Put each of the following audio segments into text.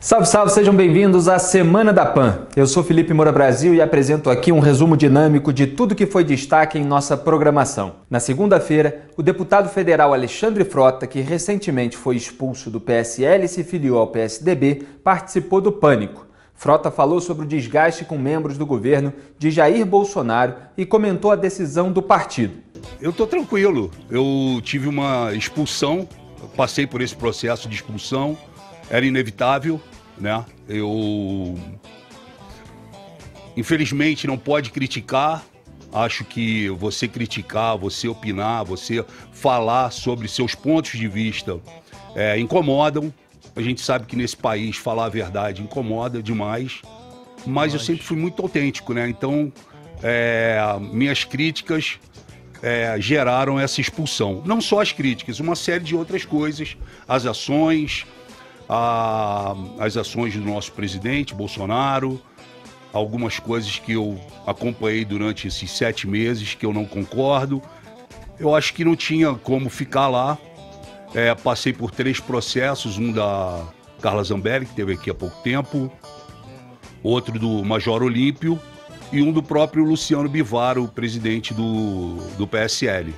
Salve, salve, sejam bem-vindos à Semana da PAN. Eu sou Felipe Moura Brasil e apresento aqui um resumo dinâmico de tudo que foi destaque em nossa programação. Na segunda-feira, o deputado federal Alexandre Frota, que recentemente foi expulso do PSL e se filiou ao PSDB, participou do Pânico. Frota falou sobre o desgaste com membros do governo de Jair Bolsonaro e comentou a decisão do partido. Eu estou tranquilo, eu tive uma expulsão, passei por esse processo de expulsão, era inevitável, né? Eu, infelizmente, não pode criticar. Acho que você criticar, você opinar, você falar sobre seus pontos de vista incomodam. A gente sabe que nesse país falar a verdade incomoda demais, mas eu sempre fui muito autêntico, né? Então, minhas críticas geraram essa expulsão. Não só as críticas, uma série de outras coisas, as ações do nosso presidente Bolsonaro, algumas coisas que eu acompanhei durante esses 7 meses que eu não concordo. Eu acho que não tinha como ficar lá. Passei por 3 processos, um da Carla Zambelli, que teve aqui há pouco tempo, outro do Major Olímpio e um do próprio Luciano Bivar, o presidente do PSL.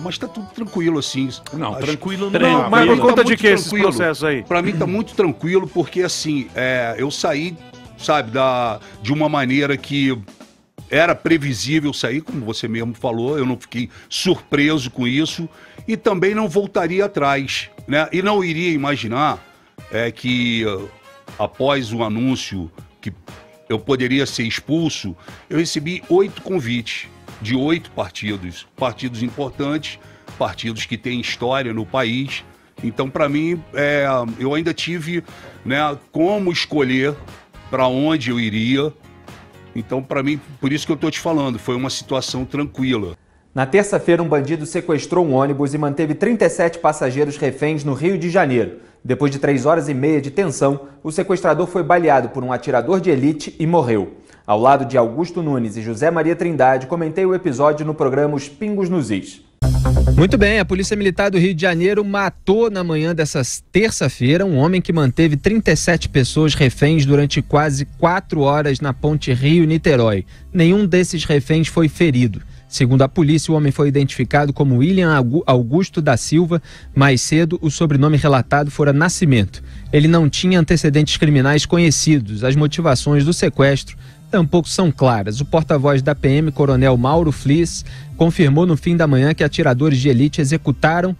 Mas tá tudo tranquilo, assim. Não, tranquilo não. Mas por conta de que esses processos aí? Pra mim tá muito tranquilo, porque assim, eu saí, sabe, de uma maneira que era previsível sair, como você mesmo falou, eu não fiquei surpreso com isso e também não voltaria atrás, né? E não iria imaginar que após o anúncio que eu poderia ser expulso, eu recebi 8 convites de 8 partidos importantes, partidos que têm história no país. Então, para mim, eu ainda tive, né, como escolher para onde eu iria. Então, para mim, por isso que eu estou te falando, foi uma situação tranquila. Na terça-feira, um bandido sequestrou um ônibus e manteve 37 passageiros reféns no Rio de Janeiro. Depois de 3 horas e meia de tensão, o sequestrador foi baleado por um atirador de elite e morreu. Ao lado de Augusto Nunes e José Maria Trindade, comentei o episódio no programa Os Pingos nos Is. Muito bem, a Polícia Militar do Rio de Janeiro matou na manhã dessa terça-feira um homem que manteve 37 pessoas reféns durante quase 4 horas na ponte Rio-Niterói. Nenhum desses reféns foi ferido. Segundo a polícia, o homem foi identificado como William Augusto da Silva. Mais cedo, o sobrenome relatado fora Nascimento. Ele não tinha antecedentes criminais conhecidos. As motivações do sequestro tampouco são claras. O porta-voz da PM, Coronel Mauro Flis, confirmou no fim da manhã que atiradores de elite executaram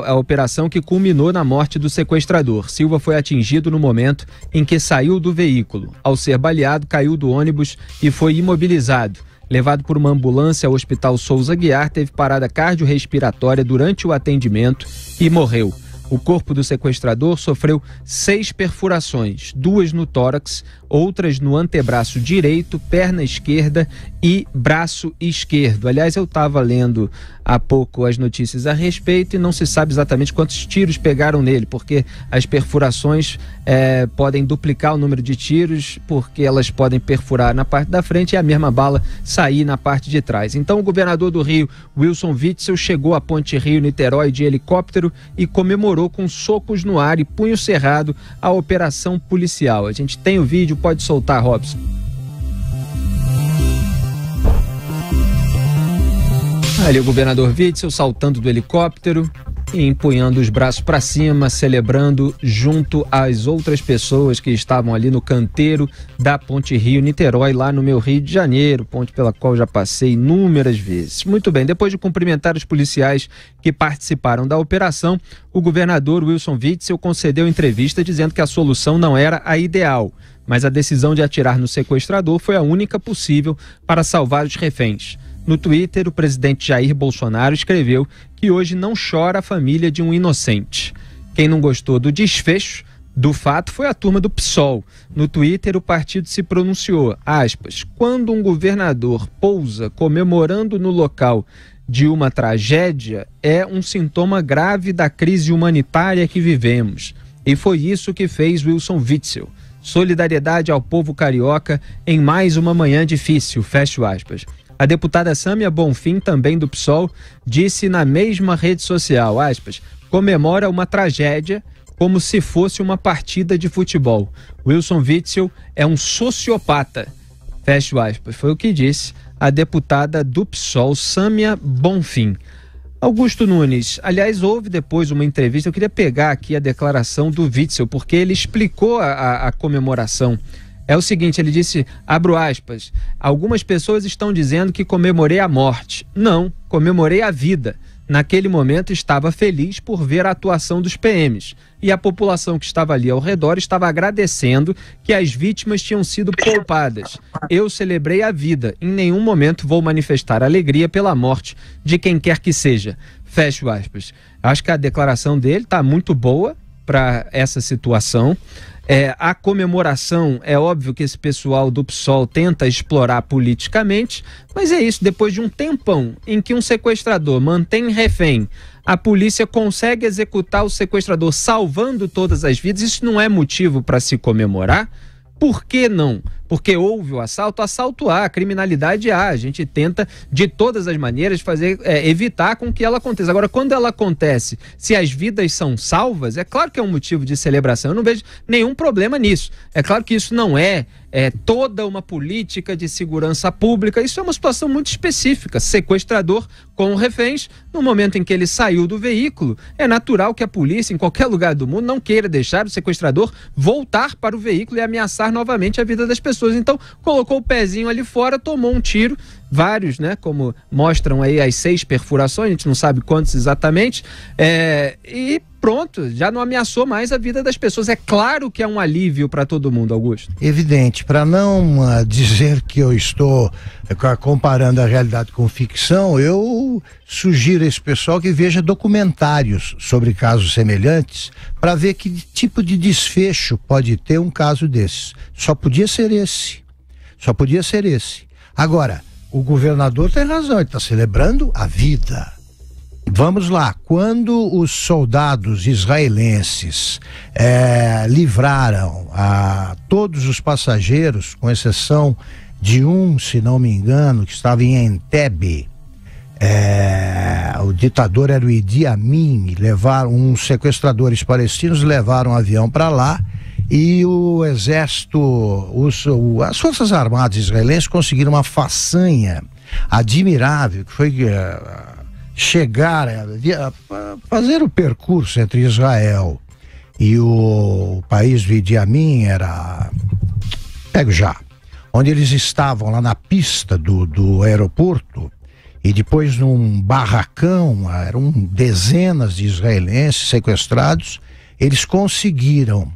a operação que culminou na morte do sequestrador. Silva foi atingido no momento em que saiu do veículo. Ao ser baleado, caiu do ônibus e foi imobilizado. Levado por uma ambulância ao Hospital Souza Aguiar, teve parada cardiorrespiratória durante o atendimento e morreu. O corpo do sequestrador sofreu 6 perfurações, 2 no tórax, outras no antebraço direito, perna esquerda e braço esquerdo. Aliás, eu estava lendo há pouco as notícias a respeito e não se sabe exatamente quantos tiros pegaram nele, porque as perfurações podem duplicar o número de tiros, porque elas podem perfurar na parte da frente e a mesma bala sair na parte de trás. Então, o governador do Rio, Wilson Witzel, chegou à ponte Rio-Niterói de helicóptero e comemorou com socos no ar e punho cerrado a operação policial. A gente tem o vídeo, pode soltar, Robson. Ali o governador Witzel saltando do helicóptero e empunhando os braços para cima, celebrando junto às outras pessoas que estavam ali no canteiro da ponte Rio-Niterói, lá no meu Rio de Janeiro, ponte pela qual já passei inúmeras vezes. Muito bem, depois de cumprimentar os policiais que participaram da operação, o governador Wilson Witzel concedeu entrevista dizendo que a solução não era a ideal, mas a decisão de atirar no sequestrador foi a única possível para salvar os reféns. No Twitter, o presidente Jair Bolsonaro escreveu que hoje não chora a família de um inocente. Quem não gostou do desfecho do fato foi a turma do PSOL. No Twitter, o partido se pronunciou, aspas, quando um governador pousa comemorando no local de uma tragédia, é um sintoma grave da crise humanitária que vivemos. E foi isso que fez Wilson Witzel. Solidariedade ao povo carioca em mais uma manhã difícil, fecho aspas. A deputada Sâmia Bonfim, também do PSOL, disse na mesma rede social, aspas, comemora uma tragédia como se fosse uma partida de futebol. Wilson Witzel é um sociopata. Fecho aspas. Foi o que disse a deputada do PSOL, Sâmia Bonfim. Augusto Nunes, aliás, houve depois uma entrevista, eu queria pegar aqui a declaração do Witzel, porque ele explicou a comemoração. É o seguinte, ele disse, abro aspas, algumas pessoas estão dizendo que comemorei a morte. Não, comemorei a vida. Naquele momento estava feliz por ver a atuação dos PMs. E a população que estava ali ao redor estava agradecendo que as vítimas tinham sido poupadas. Eu celebrei a vida. Em nenhum momento vou manifestar alegria pela morte de quem quer que seja. Fecho aspas. Acho que a declaração dele está muito boa para essa situação. A comemoração, é óbvio que esse pessoal do PSOL tenta explorar politicamente, mas é isso, depois de um tempão em que um sequestrador mantém refém, a polícia consegue executar o sequestrador salvando todas as vidas, isso não é motivo para se comemorar? Por que não? Porque houve o assalto há, criminalidade há, a gente tenta de todas as maneiras evitar com que ela aconteça. Agora, quando ela acontece, se as vidas são salvas, é claro que é um motivo de celebração, eu não vejo nenhum problema nisso. É claro que isso não é toda uma política de segurança pública, isso é uma situação muito específica. Sequestrador com reféns, no momento em que ele saiu do veículo, é natural que a polícia, em qualquer lugar do mundo, não queira deixar o sequestrador voltar para o veículo e ameaçar novamente a vida das pessoas. Então, colocou o pezinho ali fora, tomou um tiro, vários, né, como mostram aí as 6 perfurações, a gente não sabe quantos exatamente, e pronto, já não ameaçou mais a vida das pessoas. É claro que é um alívio para todo mundo, Augusto. Evidente, para não dizer que eu estou comparando a realidade com ficção, eu sugiro a esse pessoal que veja documentários sobre casos semelhantes para ver que tipo de desfecho pode ter um caso desses. Só podia ser esse. Agora, o governador tem razão, ele está celebrando a vida. Vamos lá, quando os soldados israelenses livraram a todos os passageiros, com exceção de um, se não me engano, que estava em Entebbe, o ditador era o Idi Amin, levaram uns sequestradores palestinos, levaram um avião para lá e o exército, as forças armadas israelenses conseguiram uma façanha admirável, que foi chegar a fazer o percurso entre Israel e o país do Idi Amin, onde eles estavam lá na pista do aeroporto, e depois num barracão, eram dezenas de israelenses sequestrados, eles conseguiram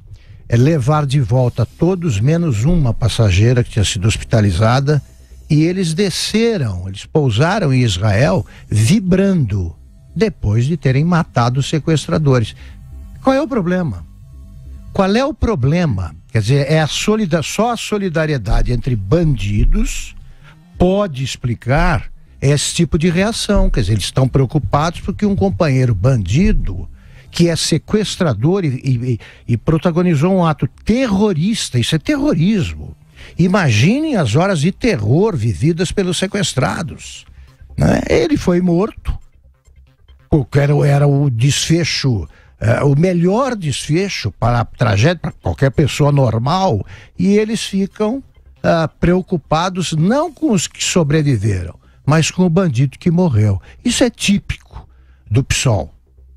levar de volta todos menos uma passageira que tinha sido hospitalizada. E eles pousaram em Israel vibrando, depois de terem matado os sequestradores. Qual é o problema? Quer dizer, só a solidariedade entre bandidos pode explicar esse tipo de reação. Quer dizer, eles estão preocupados porque um companheiro bandido, que é sequestrador e protagonizou um ato terrorista, isso é terrorismo. Imaginem as horas de terror vividas pelos sequestrados, né? Ele foi morto, era o desfecho, o melhor desfecho para a tragédia, para qualquer pessoa normal, e eles ficam preocupados não com os que sobreviveram, mas com o bandido que morreu. Isso é típico do PSOL,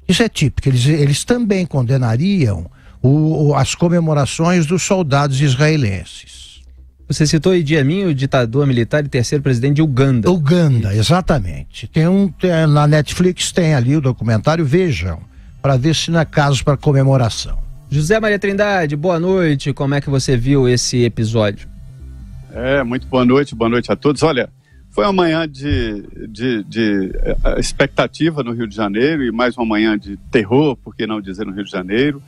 eles também condenariam as comemorações dos soldados israelenses. Você citou Idi Amin, o ditador militar e terceiro presidente de Uganda. Uganda, exatamente. Na Netflix tem ali o documentário, vejam, para ver se não é caso para comemoração. José Maria Trindade, boa noite, como é que você viu esse episódio? Muito boa noite a todos. Olha, foi uma manhã de expectativa no Rio de Janeiro e mais uma manhã de terror, por que não dizer, no Rio de Janeiro.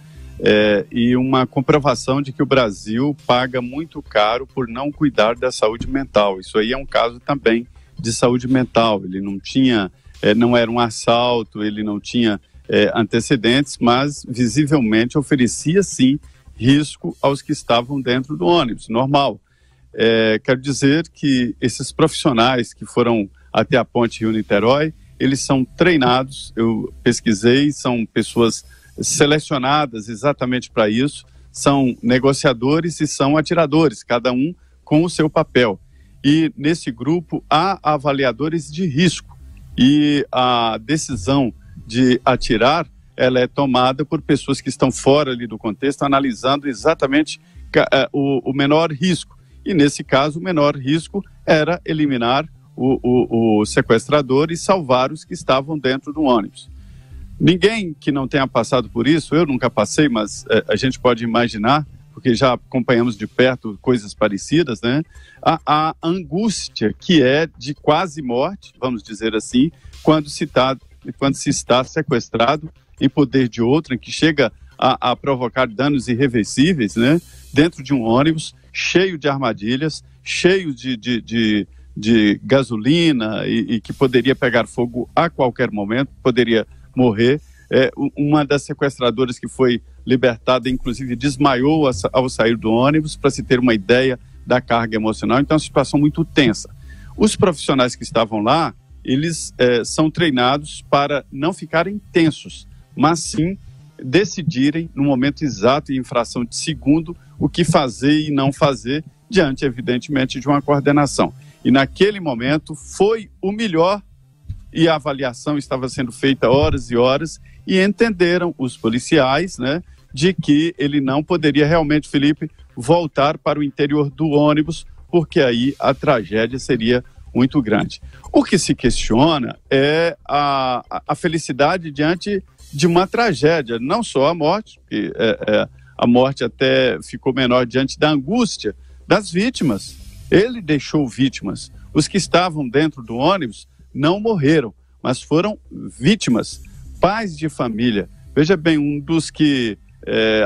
E uma comprovação de que o Brasil paga muito caro por não cuidar da saúde mental. Isso aí é um caso também de saúde mental. Ele não tinha, não era um assalto, ele não tinha antecedentes, mas visivelmente oferecia sim risco aos que estavam dentro do ônibus, normal. Quero dizer que esses profissionais que foram até a ponte Rio-Niterói, eles são treinados, eu pesquisei, são pessoas selecionadas exatamente para isso, são negociadores e são atiradores, cada um com o seu papel. E nesse grupo há avaliadores de risco, e a decisão de atirar, ela é tomada por pessoas que estão fora ali do contexto, analisando exatamente o menor risco. E nesse caso, o menor risco era eliminar o sequestrador e salvar os que estavam dentro do ônibus. Ninguém que não tenha passado por isso, eu nunca passei, mas a gente pode imaginar, porque já acompanhamos de perto coisas parecidas, né? A angústia que é de quase morte, vamos dizer assim, quando se está sequestrado em poder de outrem, que chega a provocar danos irreversíveis, né? Dentro de um ônibus cheio de armadilhas, cheio de gasolina e que poderia pegar fogo a qualquer momento, poderia morrer. Uma das sequestradoras que foi libertada, inclusive, desmaiou ao sair do ônibus, para se ter uma ideia da carga emocional. Então, é uma situação muito tensa. Os profissionais que estavam lá, eles são treinados para não ficarem tensos, mas sim decidirem no momento exato e em fração de segundo o que fazer e não fazer, diante, evidentemente, de uma coordenação. E naquele momento foi o melhor, e a avaliação estava sendo feita horas e horas, e entenderam os policiais, né, de que ele não poderia realmente, Felipe, voltar para o interior do ônibus, porque aí a tragédia seria muito grande. O que se questiona é a felicidade diante de uma tragédia, não só a morte, porque a morte até ficou menor diante da angústia das vítimas. Ele deixou vítimas. Os que estavam dentro do ônibus não morreram, mas foram vítimas, pais de família. Veja bem, um dos que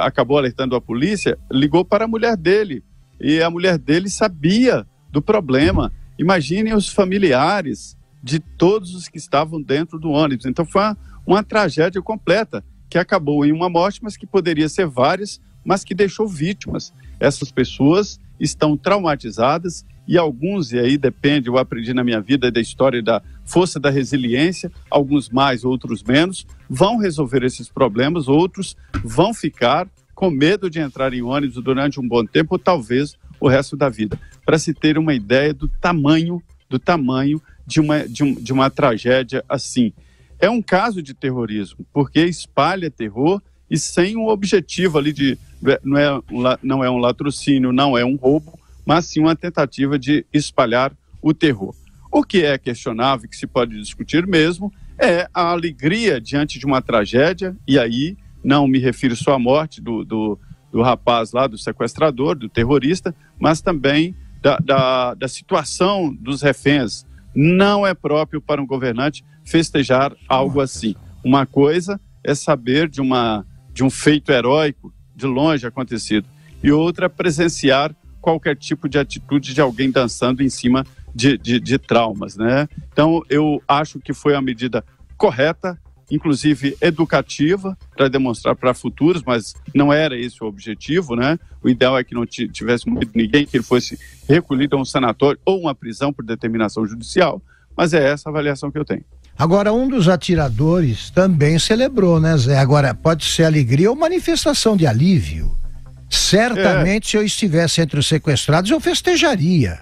acabou alertando a polícia ligou para a mulher dele, e a mulher dele sabia do problema. Imaginem os familiares de todos os que estavam dentro do ônibus. Então foi uma tragédia completa, que acabou em uma morte, mas que poderia ser várias, mas que deixou vítimas. Essas pessoas estão traumatizadas, e alguns, e aí depende, eu aprendi na minha vida da história da força da resiliência, alguns mais, outros menos, vão resolver esses problemas, outros vão ficar com medo de entrar em ônibus durante um bom tempo, ou talvez o resto da vida. Para se ter uma ideia do tamanho de uma tragédia assim. É um caso de terrorismo, porque espalha terror e sem um objetivo ali não é um latrocínio, não é um roubo, mas sim uma tentativa de espalhar o terror. O que é questionável, que se pode discutir mesmo, é a alegria diante de uma tragédia, e aí não me refiro só à morte do rapaz lá, do sequestrador, do terrorista, mas também da situação dos reféns. Não é próprio para um governante festejar algo assim. Uma coisa é saber de um feito heróico de longe acontecido, e outra é presenciar qualquer tipo de atitude de alguém dançando em cima de traumas, né? Então, eu acho que foi a medida correta, inclusive educativa, para demonstrar para futuros, mas não era esse o objetivo, né? O ideal é que não tivesse morrido ninguém, que ele fosse recolhido a um sanatório ou uma prisão por determinação judicial, mas é essa a avaliação que eu tenho. Agora, um dos atiradores também celebrou, né, Zé? Agora, pode ser alegria ou manifestação de alívio. Certamente, se eu estivesse entre os sequestrados, eu festejaria,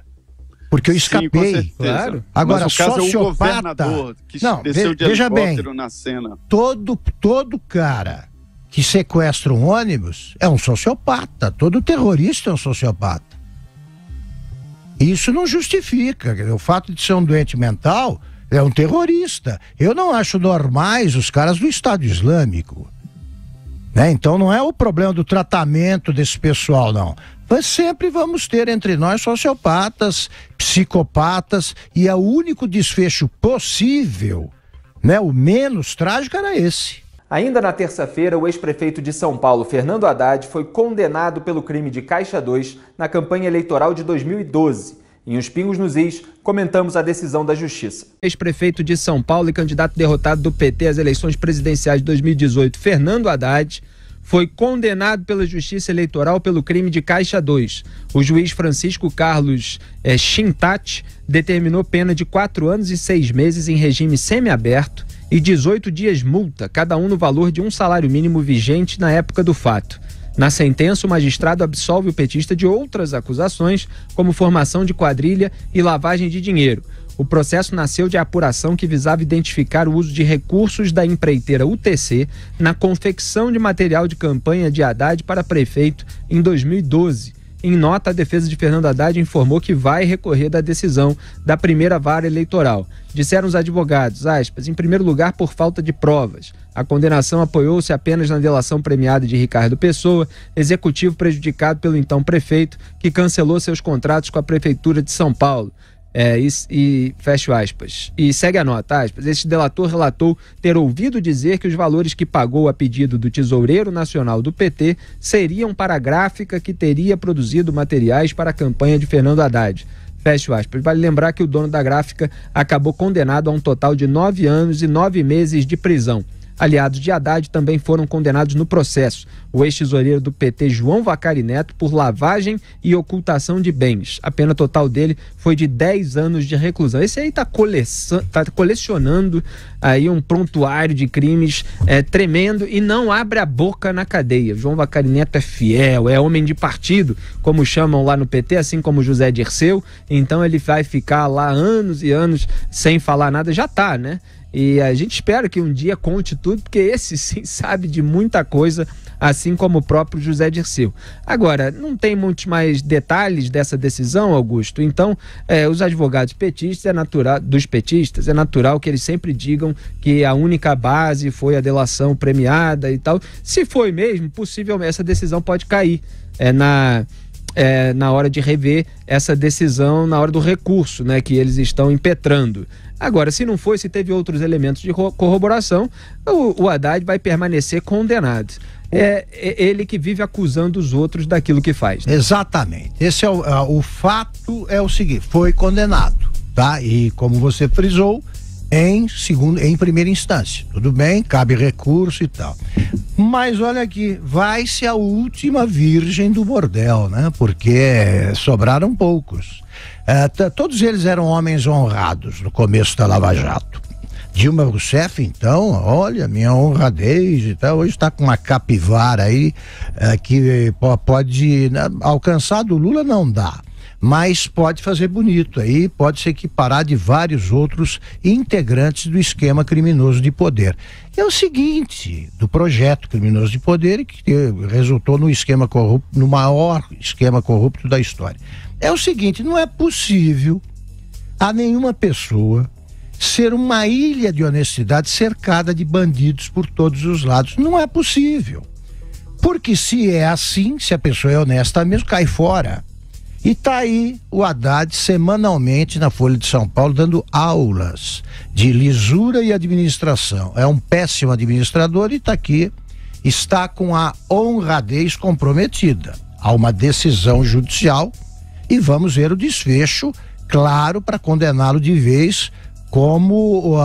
porque eu escapei. Sim, claro. Agora, mas o caso sociopata... é o governador que desceu de helicóptero na cena. Todo cara que sequestra um ônibus é um sociopata. Todo terrorista é um sociopata. Isso não justifica. O fato de ser um doente mental é um terrorista. Eu não acho normais os caras do Estado Islâmico. Né? Então não é o problema do tratamento desse pessoal, não. Mas sempre vamos ter entre nós sociopatas, psicopatas, e o único desfecho possível, né, o menos trágico, era esse. Ainda na terça-feira, o ex-prefeito de São Paulo, Fernando Haddad, foi condenado pelo crime de Caixa 2 na campanha eleitoral de 2012. Em Os Pingos nos Is, comentamos a decisão da Justiça. Ex-prefeito de São Paulo e candidato derrotado do PT às eleições presidenciais de 2018, Fernando Haddad, foi condenado pela Justiça Eleitoral pelo crime de Caixa 2. O juiz Francisco Carlos Chintat determinou pena de 4 anos e 6 meses em regime semiaberto e 18 dias multa, cada um no valor de um salário mínimo vigente na época do fato. Na sentença, o magistrado absolve o petista de outras acusações, como formação de quadrilha e lavagem de dinheiro. O processo nasceu de apuração que visava identificar o uso de recursos da empreiteira UTC na confecção de material de campanha de Haddad para prefeito em 2012. Em nota, a defesa de Fernando Haddad informou que vai recorrer da decisão da primeira vara eleitoral. Disseram os advogados, aspas, em primeiro lugar, por falta de provas. A condenação apoiou-se apenas na delação premiada de Ricardo Pessoa, executivo prejudicado pelo então prefeito, que cancelou seus contratos com a Prefeitura de São Paulo. Fecho aspas. E segue a nota, aspas. Este delator relatou ter ouvido dizer que os valores que pagou a pedido do tesoureiro nacional do PT seriam para a gráfica que teria produzido materiais para a campanha de Fernando Haddad. Fecho aspas. Vale lembrar que o dono da gráfica acabou condenado a um total de 9 anos e 9 meses de prisão. Aliados de Haddad também foram condenados no processo. O ex-tesoureiro do PT, João Vacari Neto, por lavagem e ocultação de bens. A pena total dele foi de 10 anos de reclusão. Esse aí tá colecionando aí um prontuário de crimes tremendo e não abre a boca na cadeia. João Vacari Neto é fiel, é homem de partido, como chamam lá no PT, assim como José Dirceu. Então ele vai ficar lá anos e anos sem falar nada. Já tá, né? E a gente espera que um dia conte tudo, porque esse sim sabe de muita coisa, assim como o próprio José Dirceu. Agora, não tem muitos mais detalhes dessa decisão, Augusto. Então, os advogados petistas, dos petistas, é natural que eles sempre digam que a única base foi a delação premiada e tal. Se foi mesmo, possivelmente essa decisão pode cair na hora de rever essa decisão, na hora do recurso, né, que eles estão impetrando. Agora, se não foi, se teve outros elementos de corroboração, o Haddad vai permanecer condenado. É ele que vive acusando os outros daquilo que faz. Né? Exatamente. Esse o fato é o seguinte, foi condenado, tá? E como você frisou, em primeira instância. Tudo bem, cabe recurso e tal. Mas olha aqui, vai-se a última virgem do bordel, né? Porque sobraram poucos. Todos eles eram homens honrados no começo da Lava Jato. Dilma Rousseff, então, olha, minha honradez e tal, hoje está com uma capivara aí que pode alcançar do Lula, não dá. Mas pode fazer bonito aí, pode se equiparar de vários outros integrantes do esquema criminoso de poder. É o seguinte, do projeto criminoso de poder que resultou no esquema corrupto, no maior esquema corrupto da história. É o seguinte, não é possível a nenhuma pessoa ser uma ilha de honestidade cercada de bandidos por todos os lados. Não é possível. Porque se é assim, se a pessoa é honesta mesmo, cai fora. E tá aí o Haddad semanalmente na Folha de São Paulo dando aulas de lisura e administração. É um péssimo administrador e tá aqui, está com a honradez comprometida. Há uma decisão judicial e vamos ver o desfecho, claro, para condená-lo de vez, como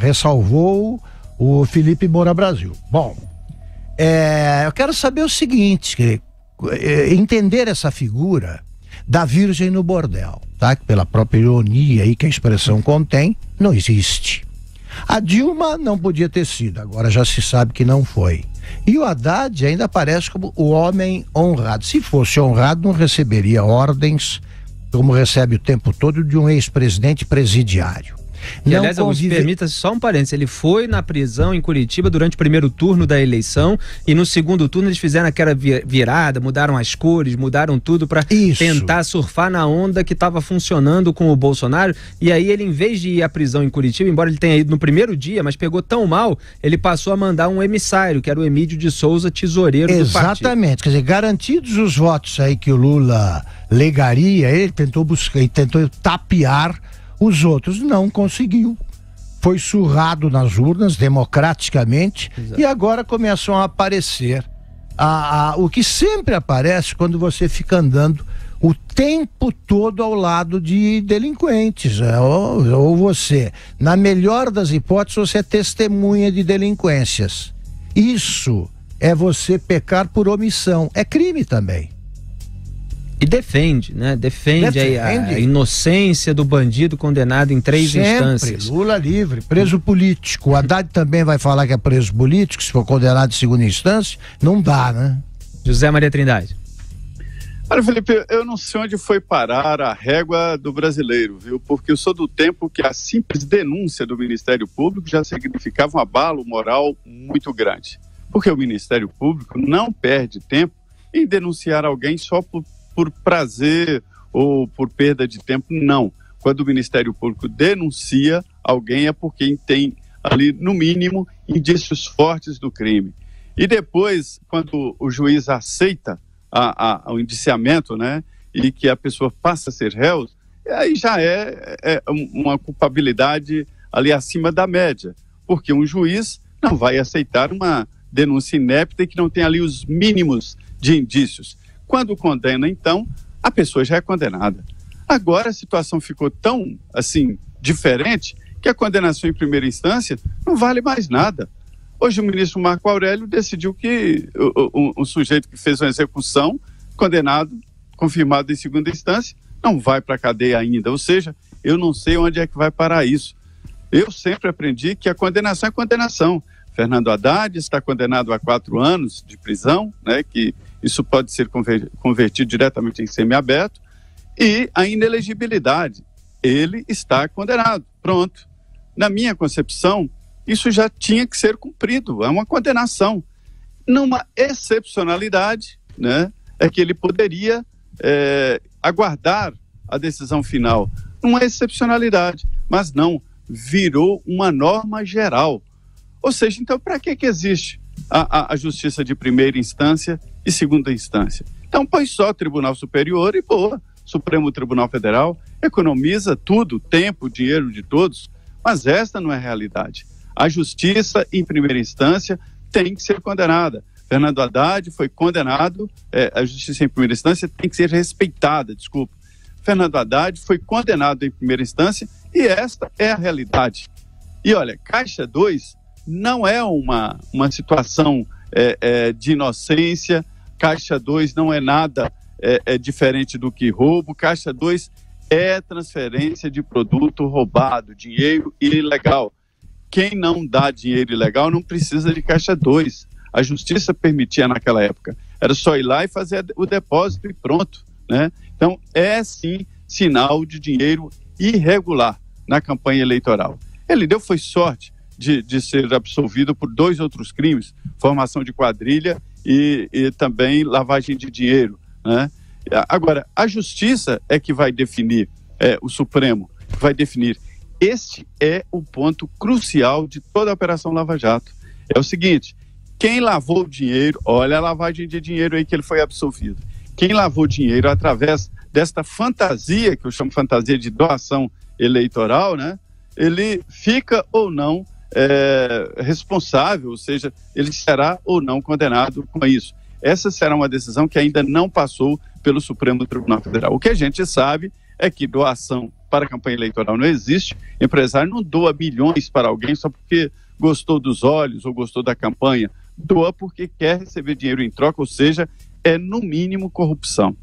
ressalvou o Felipe Moura Brasil. Bom, eu quero saber o seguinte, entender essa figura da virgem no bordel, tá? Que pela própria ironia aí que a expressão contém, não existe. A Dilma não podia ter sido, agora já se sabe que não foi. E o Haddad ainda aparece como o homem honrado. Se fosse honrado, não receberia ordens, como recebe o tempo todo, de um ex-presidente presidiário. E não aliás, Augusto, permita só um parênteses, ele foi na prisão em Curitiba durante o primeiro turno da eleição e no segundo turno eles fizeram aquela virada, mudaram as cores, mudaram tudo para tentar surfar na onda que estava funcionando com o Bolsonaro. E aí ele, em vez de ir à prisão em Curitiba, embora ele tenha ido no primeiro dia, mas pegou tão mal, ele passou a mandar um emissário, que era o Emílio de Souza, tesoureiro do partido. Exatamente, quer dizer, garantidos os votos aí que o Lula legaria, ele tentou buscar e tentou tapear os outros, não conseguiu. Foi surrado nas urnas democraticamente. Exato. E agora começam a aparecer o que sempre aparece quando você fica andando o tempo todo ao lado de delinquentes, ou você, na melhor das hipóteses, você é testemunha de delinquências. Isso é você pecar por omissão, é crime também. E defende, né? Defende. A inocência do bandido condenado em 3 instâncias. Lula livre, preso político. O Haddad também vai falar que é preso político, se for condenado em segunda instância. Não dá, né? José Maria Trindade. Olha, Felipe, eu não sei onde foi parar a régua do brasileiro, viu? Porque eu sou do tempo que a simples denúncia do Ministério Público já significava um abalo moral muito grande. Porque o Ministério Público não perde tempo em denunciar alguém só por prazer ou por perda de tempo, não. Quando o Ministério Público denuncia alguém é porque tem ali, no mínimo, indícios fortes do crime. E depois, quando o juiz aceita o indiciamento, né, e que a pessoa passa a ser réu, aí já é uma culpabilidade ali acima da média, porque um juiz não vai aceitar uma denúncia inépita e que não tem ali os mínimos de indícios. Quando condena, então, a pessoa já é condenada. Agora a situação ficou tão, assim, diferente, que a condenação em primeira instância não vale mais nada. Hoje o ministro Marco Aurélio decidiu que o sujeito que fez uma execução, condenado, confirmado em segunda instância, não vai para a cadeia ainda. Ou seja, eu não sei onde é que vai parar isso. Eu sempre aprendi que a condenação é condenação. Fernando Haddad está condenado a 4 anos de prisão, né, que isso pode ser convertido diretamente em semiaberto, e a inelegibilidade. Ele está condenado. Pronto. Na minha concepção, isso já tinha que ser cumprido, é uma condenação. Numa excepcionalidade, né, é que ele poderia aguardar a decisão final. Numa excepcionalidade, mas não, virou uma norma geral. Ou seja, então para que existe a justiça de primeira instância e segunda instância? Então põe só Tribunal Superior e boa, Supremo Tribunal Federal, economiza tudo, tempo, dinheiro de todos, mas esta não é a realidade. A justiça em primeira instância tem que ser condenada. Fernando Haddad foi condenado, a justiça em primeira instância tem que ser respeitada, desculpa. Fernando Haddad foi condenado em primeira instância e esta é a realidade. E olha, Caixa 2 não é uma situação de inocência, Caixa 2 não é nada diferente do que roubo, Caixa 2 é transferência de produto roubado, dinheiro ilegal. Quem não dá dinheiro ilegal não precisa de Caixa 2. A justiça permitia naquela época. Era só ir lá e fazer o depósito e pronto, né? Então, é sim sinal de dinheiro irregular na campanha eleitoral. Ele foi sorte de ser absolvido por 2 outros crimes, formação de quadrilha e também lavagem de dinheiro, né? Agora, a justiça é que vai definir, o Supremo vai definir. Este é o ponto crucial de toda a Operação Lava Jato. É o seguinte, quem lavou dinheiro, olha a lavagem de dinheiro aí que ele foi absolvido. Quem lavou dinheiro através desta fantasia, que eu chamo fantasia de doação eleitoral, né? Ele fica ou não responsável, ou seja, ele será ou não condenado com isso. Essa será uma decisão que ainda não passou pelo Supremo Tribunal Federal. O que a gente sabe é que doação para a campanha eleitoral não existe. Empresário não doa milhões para alguém só porque gostou dos olhos ou gostou da campanha. Doa porque quer receber dinheiro em troca, ou seja, é no mínimo corrupção.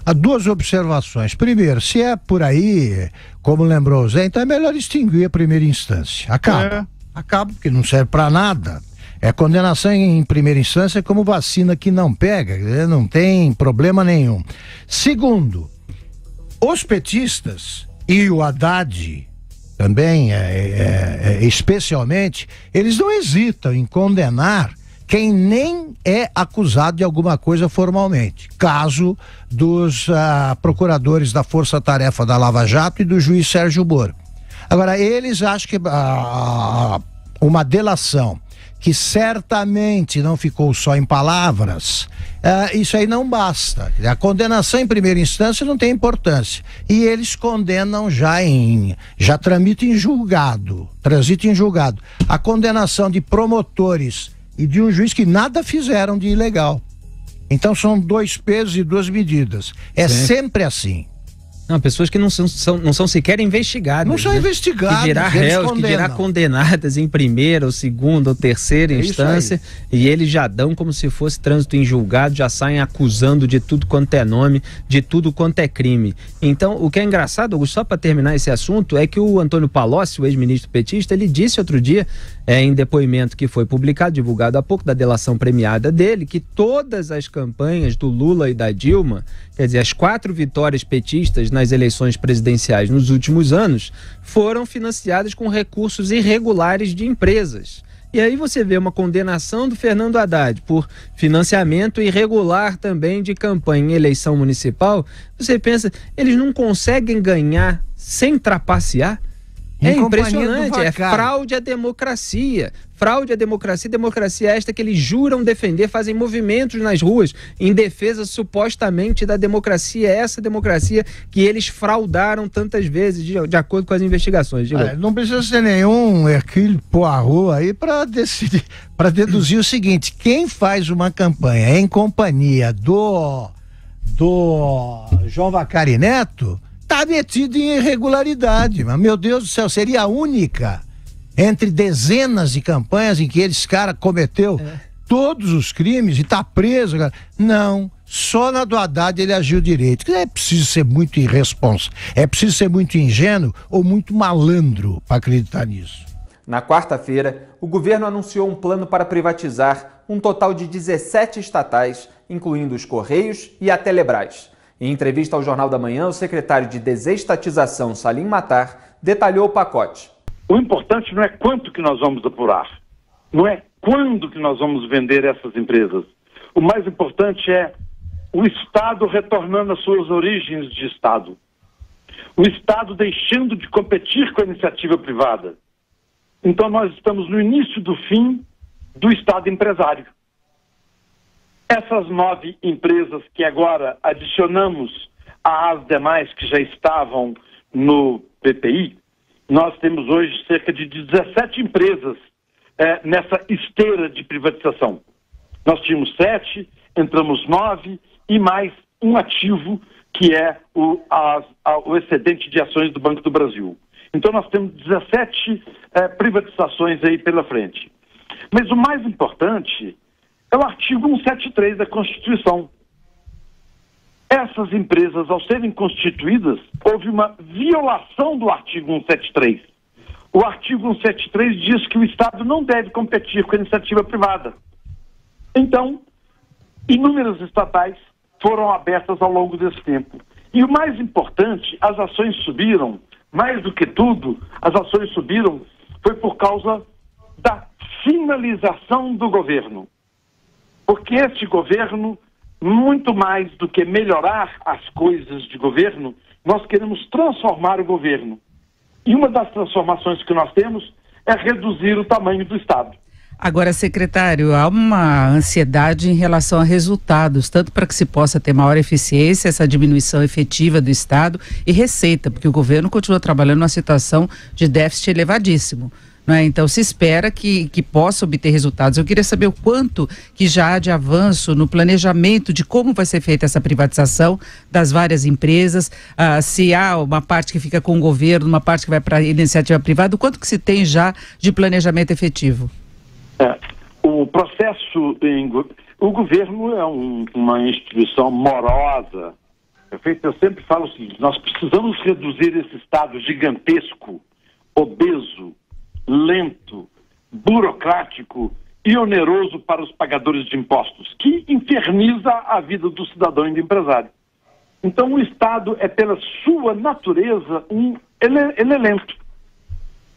Há 2 observações. Primeiro, se é por aí, como lembrou o Zé, então é melhor extinguir a primeira instância. Acaba, porque não serve para nada. Condenação em primeira instância como vacina que não pega, não tem problema nenhum. Segundo, os petistas e o Haddad também, especialmente, eles não hesitam em condenar quem nem é acusado de alguma coisa formalmente. Caso dos procuradores da Força Tarefa da Lava Jato e do juiz Sérgio Moro. Agora, eles acham que uma delação que certamente não ficou só em palavras, isso aí não basta. A condenação em primeira instância não tem importância. E eles condenam já tramita em julgado, transita em julgado. A condenação de promotores e de um juiz que nada fizeram de ilegal. Então são 2 pesos e 2 medidas. É sempre assim. Não, pessoas que não são sequer investigadas. Não são investigadas. Que dirá réus, que dirá condenadas em primeira, ou segunda, ou terceira instância. E eles já dão como se fosse trânsito em julgado, já saem acusando de tudo quanto é nome, de tudo quanto é crime. Então, o que é engraçado, Augusto, só para terminar esse assunto, é que o Antônio Palocci, o ex-ministro petista, ele disse outro dia, em depoimento que foi publicado, divulgado há pouco, da delação premiada dele, que todas as campanhas do Lula e da Dilma, quer dizer, as 4 vitórias petistas nas eleições presidenciais nos últimos anos, foram financiadas com recursos irregulares de empresas. E aí você vê uma condenação do Fernando Haddad por financiamento irregular também de campanha em eleição municipal. Você pensa, eles não conseguem ganhar sem trapacear? É impressionante, é fraude à democracia. Fraude à democracia, democracia esta que eles juram defender, fazem movimentos nas ruas em defesa supostamente da democracia, essa democracia que eles fraudaram tantas vezes, de acordo com as investigações. Não precisa ser nenhum Hercule Poirot aí para decidir, para deduzir o seguinte: quem faz uma campanha em companhia do João Vacari Neto está metido em irregularidade. Mas, meu Deus do céu, seria a única entre dezenas de campanhas em que esse cara cometeu todos os crimes e está preso. Cara. Não, só na do Haddad ele agiu direito. É preciso ser muito irresponsável, é preciso ser muito ingênuo ou muito malandro para acreditar nisso. Na quarta-feira, o governo anunciou um plano para privatizar um total de 17 estatais, incluindo os Correios e a Telebrás. Em entrevista ao Jornal da Manhã, o secretário de Desestatização, Salim Matar, detalhou o pacote. O importante não é quanto que nós vamos apurar, não é quando que nós vamos vender essas empresas. O mais importante é o Estado retornando às suas origens de Estado. O Estado deixando de competir com a iniciativa privada. Então nós estamos no início do fim do Estado empresário. Essas 9 empresas que agora adicionamos às demais que já estavam no PPI, nós temos hoje cerca de 17 empresas nessa esteira de privatização. Nós tínhamos 7, entramos 9 e mais um ativo que é o excedente de ações do Banco do Brasil. Então nós temos 17 privatizações aí pela frente. Mas o mais importante é o artigo 173 da Constituição. Essas empresas, ao serem constituídas, houve uma violação do artigo 173. O artigo 173 diz que o Estado não deve competir com a iniciativa privada. Então, inúmeras estatais foram abertas ao longo desse tempo. E o mais importante, as ações subiram, mais do que tudo, as ações subiram foi por causa da finalização do governo. Porque este governo, muito mais do que melhorar as coisas de governo, nós queremos transformar o governo. E uma das transformações que nós temos é reduzir o tamanho do Estado. Agora, secretário, há uma ansiedade em relação a resultados, tanto para que se possa ter maior eficiência, essa diminuição efetiva do Estado e receita, porque o governo continua trabalhando numa situação de déficit elevadíssimo. Então se espera que possa obter resultados. Eu queria saber o quanto que já há de avanço no planejamento de como vai ser feita essa privatização das várias empresas, se há uma parte que fica com o governo, uma parte que vai para a iniciativa privada, o quanto que se tem já de planejamento efetivo? O processo, o governo é uma instituição morosa. Eu sempre falo o seguinte: nós precisamos reduzir esse Estado gigantesco, obeso, lento, burocrático e oneroso para os pagadores de impostos, que inferniza a vida do cidadão e do empresário. Então o Estado é, pela sua natureza, ele é lento.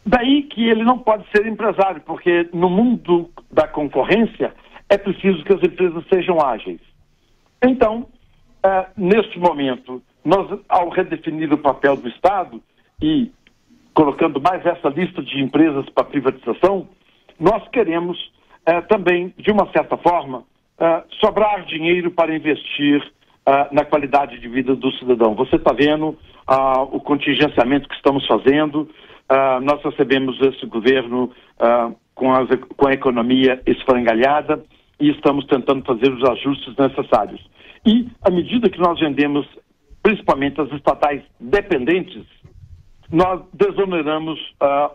Daí que ele não pode ser empresário, porque no mundo da concorrência é preciso que as empresas sejam ágeis. Então, neste momento, nós, ao redefinir o papel do Estado e colocando mais essa lista de empresas para privatização, nós queremos também, de uma certa forma, sobrar dinheiro para investir na qualidade de vida do cidadão. Você está vendo o contingenciamento que estamos fazendo. Nós recebemos esse governo com a economia esfrangalhada e estamos tentando fazer os ajustes necessários. E, à medida que nós vendemos principalmente as estatais dependentes, nós desoneramos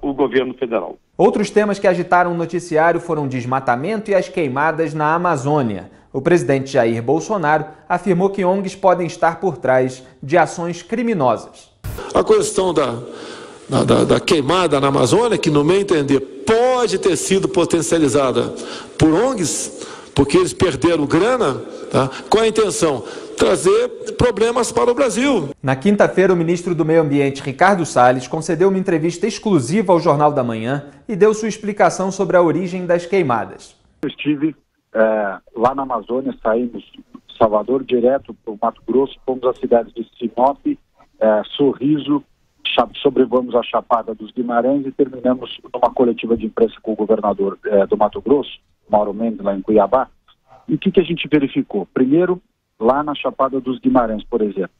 o governo federal. Outros temas que agitaram o noticiário foram o desmatamento e as queimadas na Amazônia. O presidente Jair Bolsonaro afirmou que ONGs podem estar por trás de ações criminosas. A questão da queimada na Amazônia, que no meu entender pode ter sido potencializada por ONGs, porque eles perderam grana, tá? Qual a intenção? Trazer problemas para o Brasil. Na quinta-feira, o ministro do Meio Ambiente, Ricardo Salles, concedeu uma entrevista exclusiva ao Jornal da Manhã e deu sua explicação sobre a origem das queimadas. Eu estive lá na Amazônia, saímos de Salvador direto para o Mato Grosso, fomos às cidades de Sinop, Sorriso, sobrevoamos a Chapada dos Guimarães e terminamos numa coletiva de imprensa com o governador do Mato Grosso, Mauro Mendes, lá em Cuiabá. E o que a gente verificou? Primeiro, lá na Chapada dos Guimarães, por exemplo,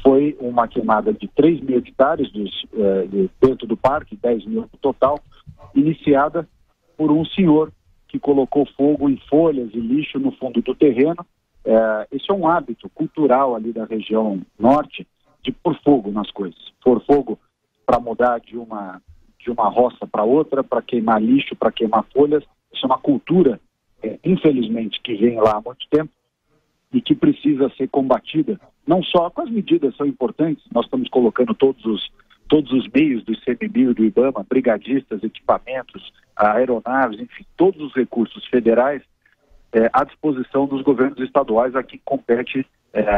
foi uma queimada de 3 mil hectares dentro do parque, 10 mil no total, iniciada por um senhor que colocou fogo em folhas e lixo no fundo do terreno. Esse é um hábito cultural ali da região norte, de pôr fogo nas coisas. Pôr fogo para mudar de uma roça para outra, para queimar lixo, para queimar folhas. Isso é uma cultura, infelizmente, que vem lá há muito tempo e que precisa ser combatida, não só com as medidas são importantes, nós estamos colocando todos os meios do ICMBio, do IBAMA, brigadistas, equipamentos, aeronaves, enfim, todos os recursos federais à disposição dos governos estaduais a quem compete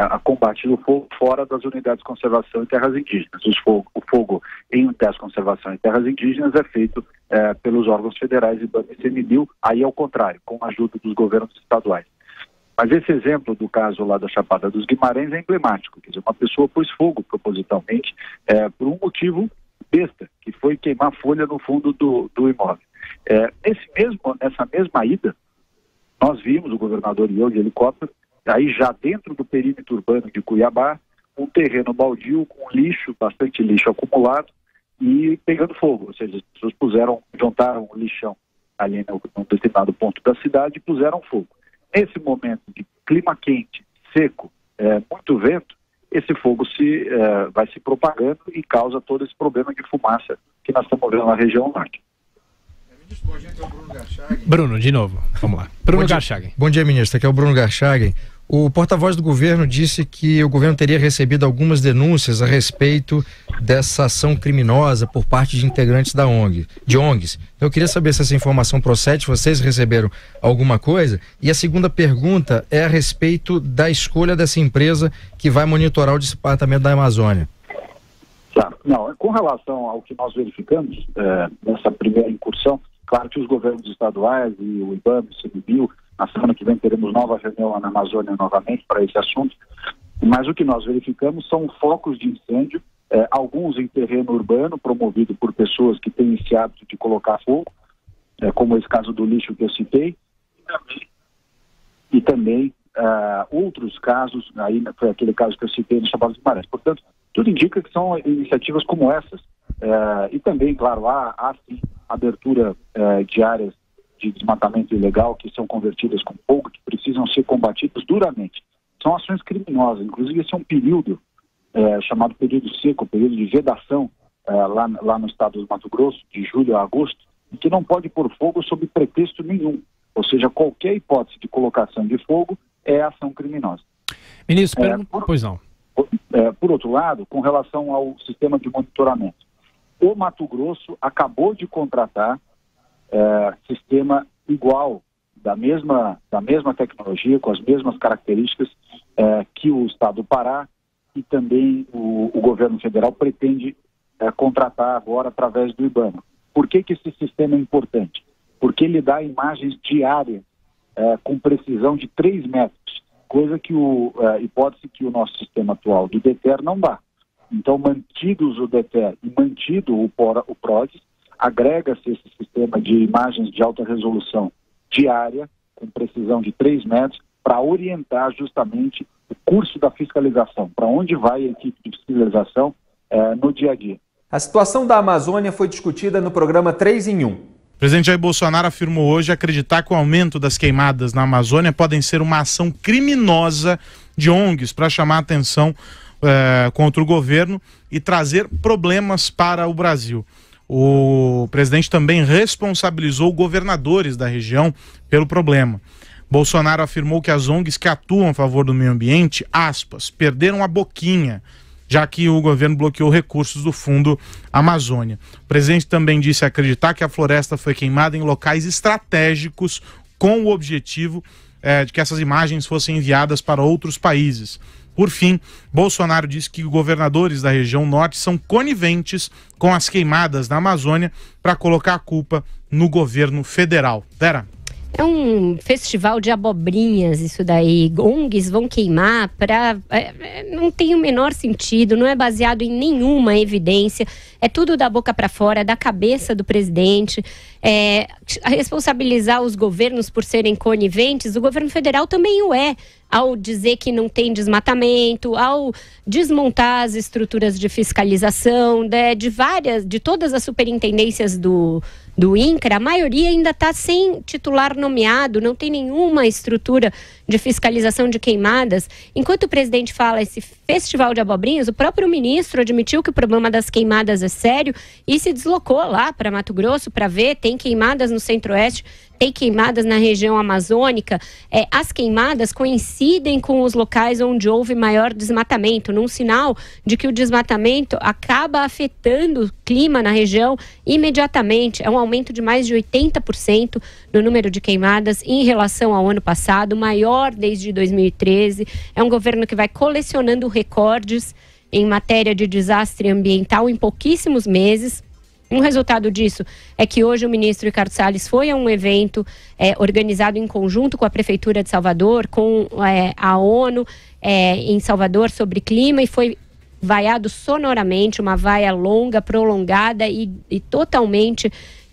a combate do fogo fora das unidades de conservação e terras indígenas. O fogo em unidades de conservação e terras indígenas é feito pelos órgãos federais IBAMA e ICMBio, aí ao contrário, com a ajuda dos governos estaduais. Mas esse exemplo do caso lá da Chapada dos Guimarães é emblemático. Quer dizer, uma pessoa pôs fogo propositalmente por um motivo besta, que foi queimar folha no fundo do imóvel. Nessa mesma ida, nós vimos, o governador e eu, de helicóptero, aí já dentro do perímetro urbano de Cuiabá, um terreno baldio com lixo, bastante lixo acumulado e pegando fogo. Ou seja, as pessoas juntaram o lixão ali num determinado ponto da cidade e puseram fogo. Nesse momento de clima quente, seco, muito vento, esse fogo vai se propagando e causa todo esse problema de fumaça que nós estamos vendo na região norte. Bruno, de novo, vamos lá. Bruno Garchagen. Bom dia, ministro. Aqui é o Bruno Garchagen. O porta-voz do governo disse que o governo teria recebido algumas denúncias a respeito dessa ação criminosa por parte de integrantes de ONGs. Eu queria saber se essa informação procede, se vocês receberam alguma coisa. E a segunda pergunta é a respeito da escolha dessa empresa que vai monitorar o desmatamento da Amazônia. Claro. Não, com relação ao que nós verificamos nessa primeira incursão, claro que os governos estaduais e o IBAMA, o ICMBio, na semana que vem teremos nova reunião lá na Amazônia novamente para esse assunto, mas o que nós verificamos são focos de incêndio, alguns em terreno urbano, promovido por pessoas que têm esse hábito de colocar fogo, como esse caso do lixo que eu citei, e também outros casos, aí foi aquele caso que eu citei no Chapada dos Guimarães. Portanto, tudo indica que são iniciativas como essas, e também, claro, há sim abertura de áreas de desmatamento ilegal que são convertidas com fogo, que precisam ser combatidas duramente. São ações criminosas, inclusive esse é um período chamado período seco, período de vedação lá no estado do Mato Grosso, de julho a agosto, e que não pode pôr fogo sob pretexto nenhum. Ou seja, qualquer hipótese de colocação de fogo é ação criminosa. Ministro, pois não. Por outro lado, com relação ao sistema de monitoramento, o Mato Grosso acabou de contratar sistema igual, da mesma tecnologia, com as mesmas características que o estado do Pará e também o governo federal pretende contratar agora através do IBAMA. Por que esse sistema é importante? Porque ele dá imagens diárias com precisão de 3 metros, coisa que hipótese que o nosso sistema atual do DETER não dá. Então, mantidos o DETER e mantido o PRODES, agrega-se esse sistema de imagens de alta resolução diária, com precisão de 3 metros, para orientar justamente o curso da fiscalização, para onde vai a equipe de fiscalização no dia a dia. A situação da Amazônia foi discutida no programa 3 em 1. O presidente Jair Bolsonaro afirmou hoje acreditar que o aumento das queimadas na Amazônia podem ser uma ação criminosa de ONGs para chamar a atenção contra o governo e trazer problemas para o Brasil. O presidente também responsabilizou governadores da região pelo problema. Bolsonaro afirmou que as ONGs que atuam a favor do meio ambiente, aspas, perderam a boquinha, já que o governo bloqueou recursos do Fundo Amazônia. O presidente também disse acreditar que a floresta foi queimada em locais estratégicos com o objetivo de que essas imagens fossem enviadas para outros países. Por fim, Bolsonaro disse que governadores da região norte são coniventes com as queimadas na Amazônia para colocar a culpa no governo federal. Vera. É um festival de abobrinhas isso daí. ONGs vão queimar para... não tem o menor sentido, não é baseado em nenhuma evidência. É tudo da boca para fora, da cabeça do presidente. Responsabilizar os governos por serem coniventes, o governo federal também o é. Ao dizer que não tem desmatamento, ao desmontar as estruturas de fiscalização, de todas as superintendências do INCRA, a maioria ainda está sem titular nomeado, não tem nenhuma estrutura de fiscalização de queimadas. Enquanto o presidente fala esse festival de abobrinhas, o próprio ministro admitiu que o problema das queimadas é sério e se deslocou lá para Mato Grosso para ver, tem queimadas no Centro-Oeste, tem queimadas na região amazônica. As queimadas coincidem com os locais onde houve maior desmatamento, num sinal de que o desmatamento acaba afetando o clima na região imediatamente. É um aumento de mais de 80% no número de queimadas em relação ao ano passado, maior desde 2013. É um governo que vai colecionando recordes em matéria de desastre ambiental em pouquíssimos meses. Um resultado disso é que hoje o ministro Ricardo Salles foi a um evento organizado em conjunto com a Prefeitura de Salvador, com a ONU em Salvador sobre clima, e foi vaiado sonoramente, uma vaia longa, prolongada e totalmente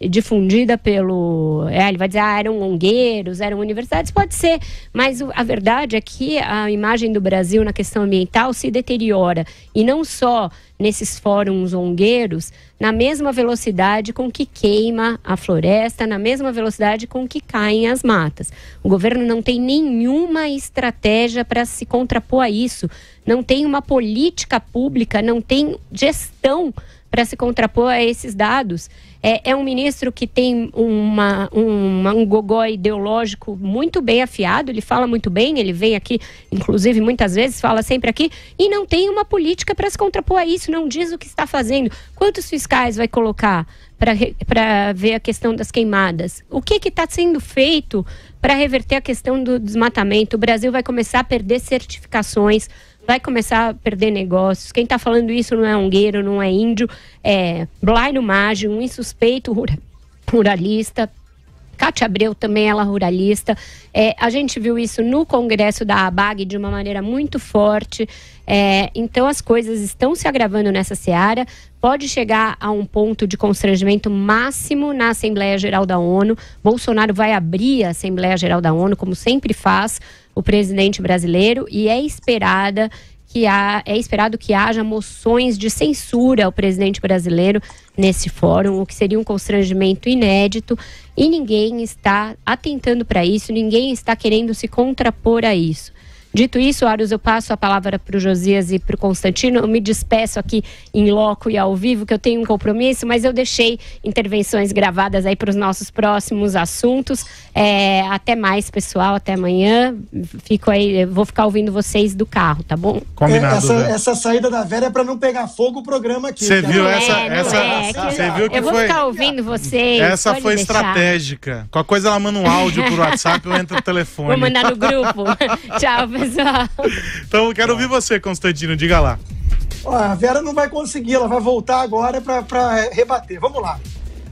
difundida pelo... ele vai dizer, eram ongueiros, eram universidades, pode ser, mas a verdade é que a imagem do Brasil na questão ambiental se deteriora, e não só nesses fóruns ongueiros, na mesma velocidade com que queima a floresta, na mesma velocidade com que caem as matas. O governo não tem nenhuma estratégia para se contrapor a isso, não tem uma política pública, não tem gestão para se contrapor a esses dados. É um ministro que tem um gogó ideológico muito bem afiado, ele fala muito bem, ele vem aqui, inclusive muitas vezes, fala sempre aqui, e não tem uma política para se contrapor a isso, não diz o que está fazendo. Quantos fiscais vai colocar para ver a questão das queimadas? O que está sendo feito para reverter a questão do desmatamento? O Brasil vai começar a perder certificações, vai começar a perder negócios. Quem está falando isso não é ongueiro, não é índio, é Blairo Maggi, um insuspeito ruralista. Cátia Abreu também, ela ruralista. A gente viu isso no Congresso da ABAG de uma maneira muito forte. Então as coisas estão se agravando nessa seara. Pode chegar a um ponto de constrangimento máximo na Assembleia Geral da ONU. Bolsonaro vai abrir a Assembleia Geral da ONU, como sempre faz o presidente brasileiro, e é esperado que haja moções de censura ao presidente brasileiro nesse fórum, o que seria um constrangimento inédito, e ninguém está atentando para isso, ninguém está querendo se contrapor a isso. Dito isso, Aros, eu passo a palavra para o Josias e para o Constantino. Eu me despeço aqui em loco e ao vivo, que eu tenho um compromisso, mas eu deixei intervenções gravadas aí para os nossos próximos assuntos. Até mais, pessoal, até amanhã. Fico aí, vou ficar ouvindo vocês do carro, tá bom? Combinado. Essa saída da Vera é para não pegar fogo o programa aqui. Você viu Você viu que eu vou ficar ouvindo vocês. Essa foi estratégica. Qualquer coisa ela manda um áudio por WhatsApp ou entra no telefone. Vou mandar no grupo. Tchau, pessoal. Então eu quero ouvir você, Constantino, diga lá. A Vera não vai conseguir, ela vai voltar agora para rebater. Vamos lá.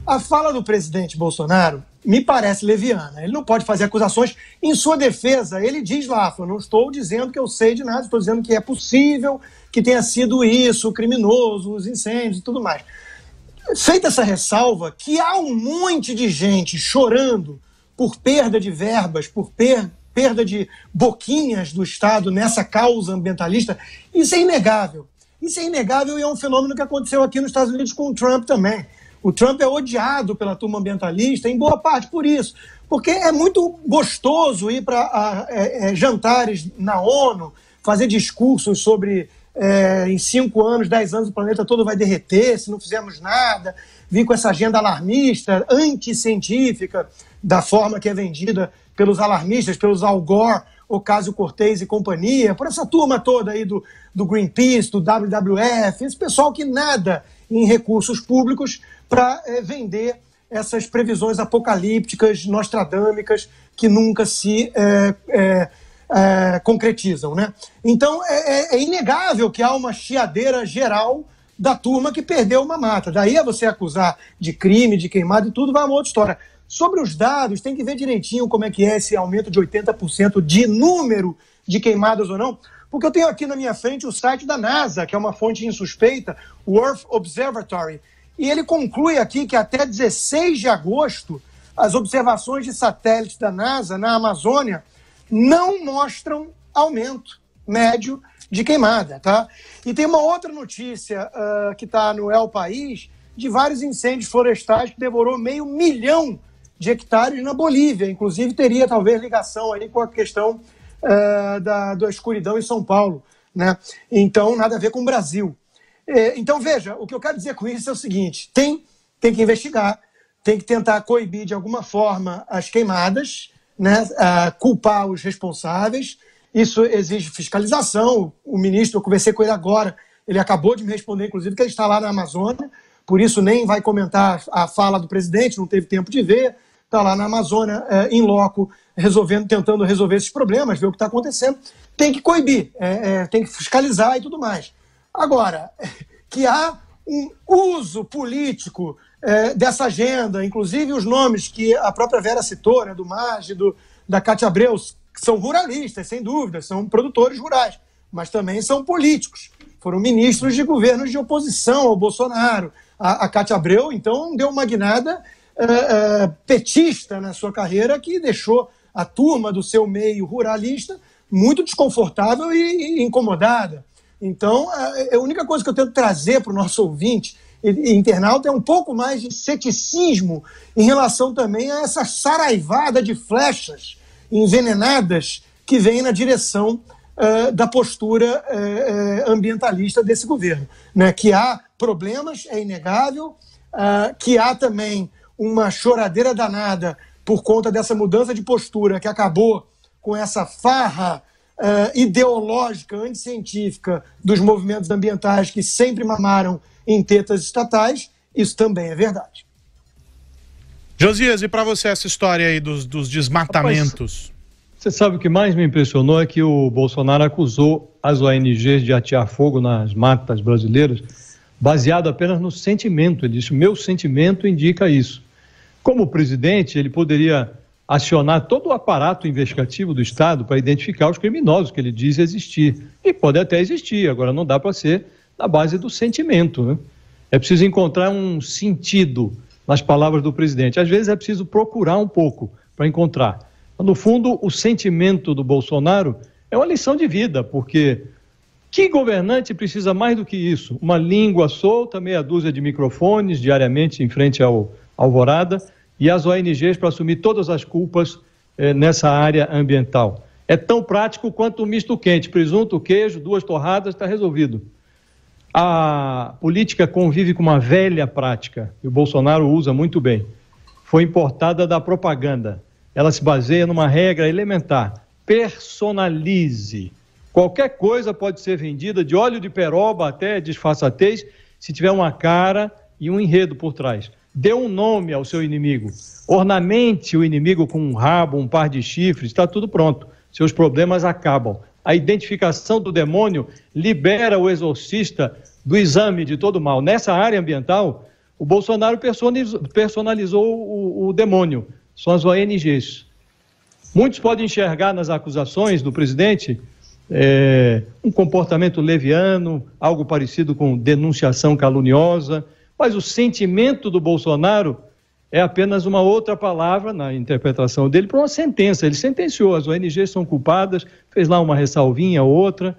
A fala do presidente Bolsonaro me parece leviana. Ele não pode fazer acusações. Em sua defesa, ele diz lá, eu não estou dizendo que eu sei de nada, estou dizendo que é possível que tenha sido isso, criminoso, os incêndios e tudo mais. Feita essa ressalva, que há um monte de gente chorando por perda de verbas, por perda de boquinhas do Estado nessa causa ambientalista, isso é inegável. Isso é inegável e é um fenômeno que aconteceu aqui nos Estados Unidos com o Trump também. O Trump é odiado pela turma ambientalista, em boa parte por isso, porque é muito gostoso ir para jantares na ONU, fazer discursos sobre em 5 anos, 10 anos o planeta todo vai derreter se não fizermos nada, vir com essa agenda alarmista, anticientífica, da forma que é vendida pelos alarmistas, pelos Al Gore, Ocasio-Cortez e companhia, por essa turma toda aí do Greenpeace, do WWF, esse pessoal que nada em recursos públicos para vender essas previsões apocalípticas, nostradâmicas, que nunca se concretizam, né? Então, é inegável que há uma chiadeira geral da turma que perdeu uma mata. Daí a você acusar de crime, de queimada e tudo, vai uma outra história. Sobre os dados, tem que ver direitinho como é que é esse aumento de 80% de número de queimadas ou não, porque eu tenho aqui na minha frente o site da NASA, que é uma fonte insuspeita, o Earth Observatory, e ele conclui aqui que até 16 de agosto, as observações de satélites da NASA na Amazônia não mostram aumento médio de queimada, tá? E tem uma outra notícia que está no El País, de vários incêndios florestais que devorou 500 mil de hectares na Bolívia. Inclusive, teria talvez ligação aí com a questão da escuridão em São Paulo, né? Então, nada a ver com o Brasil. Então, veja, o que eu quero dizer com isso é o seguinte, tem que investigar, tem que tentar coibir de alguma forma as queimadas, né? Culpar os responsáveis. Isso exige fiscalização. O ministro, eu conversei com ele agora, ele acabou de me responder, inclusive, que ele está lá na Amazônia, por isso nem vai comentar a fala do presidente, não teve tempo de ver, está lá na Amazônia, em loco, tentando resolver esses problemas, ver o que está acontecendo. Tem que coibir, tem que fiscalizar e tudo mais. Agora, que há um uso político dessa agenda, inclusive os nomes que a própria Vera citou, né, do Marge, da Cátia Abreu, que são ruralistas, sem dúvida, são produtores rurais, mas também são políticos. Foram ministros de governos de oposição ao Bolsonaro. A Cátia Abreu, então, deu uma guinada petista na sua carreira que deixou a turma do seu meio ruralista muito desconfortável e incomodada. Então, a única coisa que eu tento trazer para o nosso ouvinte e internauta é um pouco mais de ceticismo em relação também a essa saraivada de flechas envenenadas que vem na direção da postura ambientalista desse governo, né? Que há problemas, é inegável, que há também uma choradeira danada por conta dessa mudança de postura que acabou com essa farra ideológica, anticientífica dos movimentos ambientais que sempre mamaram em tetas estatais. Isso também é verdade. Josias, e para você essa história aí dos desmatamentos? Rapaz, você sabe o que mais me impressionou é que o Bolsonaro acusou as ONGs de atear fogo nas matas brasileiras, baseado apenas no sentimento. Ele disse, o meu sentimento indica isso. Como presidente, ele poderia acionar todo o aparato investigativo do Estado para identificar os criminosos que ele diz existir. E pode até existir, agora não dá para ser na base do sentimento, né? É preciso encontrar um sentido nas palavras do presidente. Às vezes é preciso procurar um pouco para encontrar. No fundo, o sentimento do Bolsonaro é uma lição de vida, porque que governante precisa mais do que isso? Uma língua solta, meia dúzia de microfones diariamente em frente ao Alvorada e as ONGs para assumir todas as culpas nessa área ambiental. É tão prático quanto um misto quente, presunto, queijo, 2 torradas, está resolvido. A política convive com uma velha prática, e o Bolsonaro usa muito bem. Foi importada da propaganda. Ela se baseia numa regra elementar: personalize. Qualquer coisa pode ser vendida, de óleo de peroba até disfarçatez, se tiver uma cara e um enredo por trás. Dê um nome ao seu inimigo. Ornamente o inimigo com um rabo, um par de chifres, está tudo pronto. Seus problemas acabam. A identificação do demônio libera o exorcista do exame de todo mal. Nessa área ambiental, o Bolsonaro personalizou o demônio. São as ONGs. Muitos podem enxergar nas acusações do presidente um comportamento leviano, algo parecido com denunciação caluniosa, mas o sentimento do Bolsonaro é apenas uma outra palavra, na interpretação dele, para uma sentença. Ele sentenciou, as ONGs são culpadas, fez lá uma ressalvinha ou outra.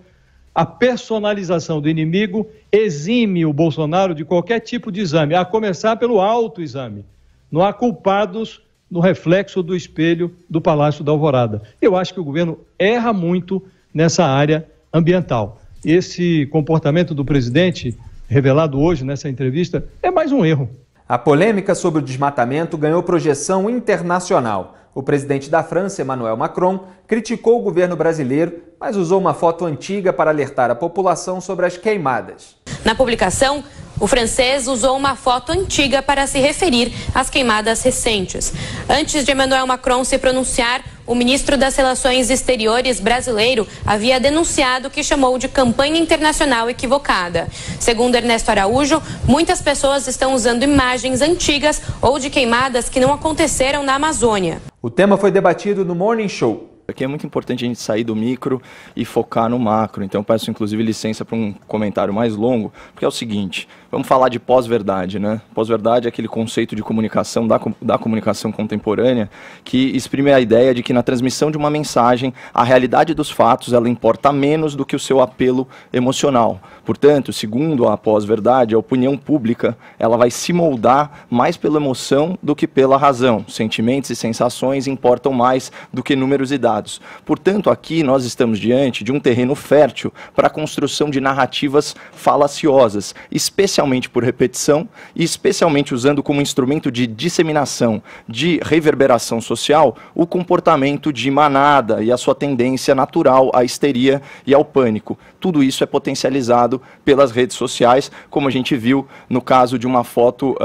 A personalização do inimigo exime o Bolsonaro de qualquer tipo de exame, a começar pelo autoexame. Não há culpados no reflexo do espelho do Palácio da Alvorada. Eu acho que o governo erra muito nessa área ambiental. esse comportamento do presidente, revelado hoje nessa entrevista, é mais um erro. A polêmica sobre o desmatamento ganhou projeção internacional. O presidente da França, Emmanuel Macron, criticou o governo brasileiro, mas usou uma foto antiga para alertar a população sobre as queimadas. Na publicação, o francês usou uma foto antiga para se referir às queimadas recentes. Antes de Emmanuel Macron se pronunciar, o ministro das Relações Exteriores brasileiro havia denunciado o que chamou de campanha internacional equivocada. Segundo Ernesto Araújo, muitas pessoas estão usando imagens antigas ou de queimadas que não aconteceram na Amazônia. O tema foi debatido no Morning Show. Aqui é muito importante a gente sair do micro e focar no macro. Então eu peço inclusive licença para um comentário mais longo, porque é o seguinte, vamos falar de pós-verdade, né? Pós-verdade é aquele conceito de comunicação, da comunicação contemporânea, que exprime a ideia de que na transmissão de uma mensagem, a realidade dos fatos ela importa menos do que o seu apelo emocional. Portanto, segundo a pós-verdade, a opinião pública ela vai se moldar mais pela emoção do que pela razão. Sentimentos e sensações importam mais do que números e dados. Portanto, aqui nós estamos diante de um terreno fértil para a construção de narrativas falaciosas, especialmente por repetição e especialmente usando como instrumento de disseminação, de reverberação social, o comportamento de manada e a sua tendência natural à histeria e ao pânico. Tudo isso é potencializado pelas redes sociais, como a gente viu no caso de uma foto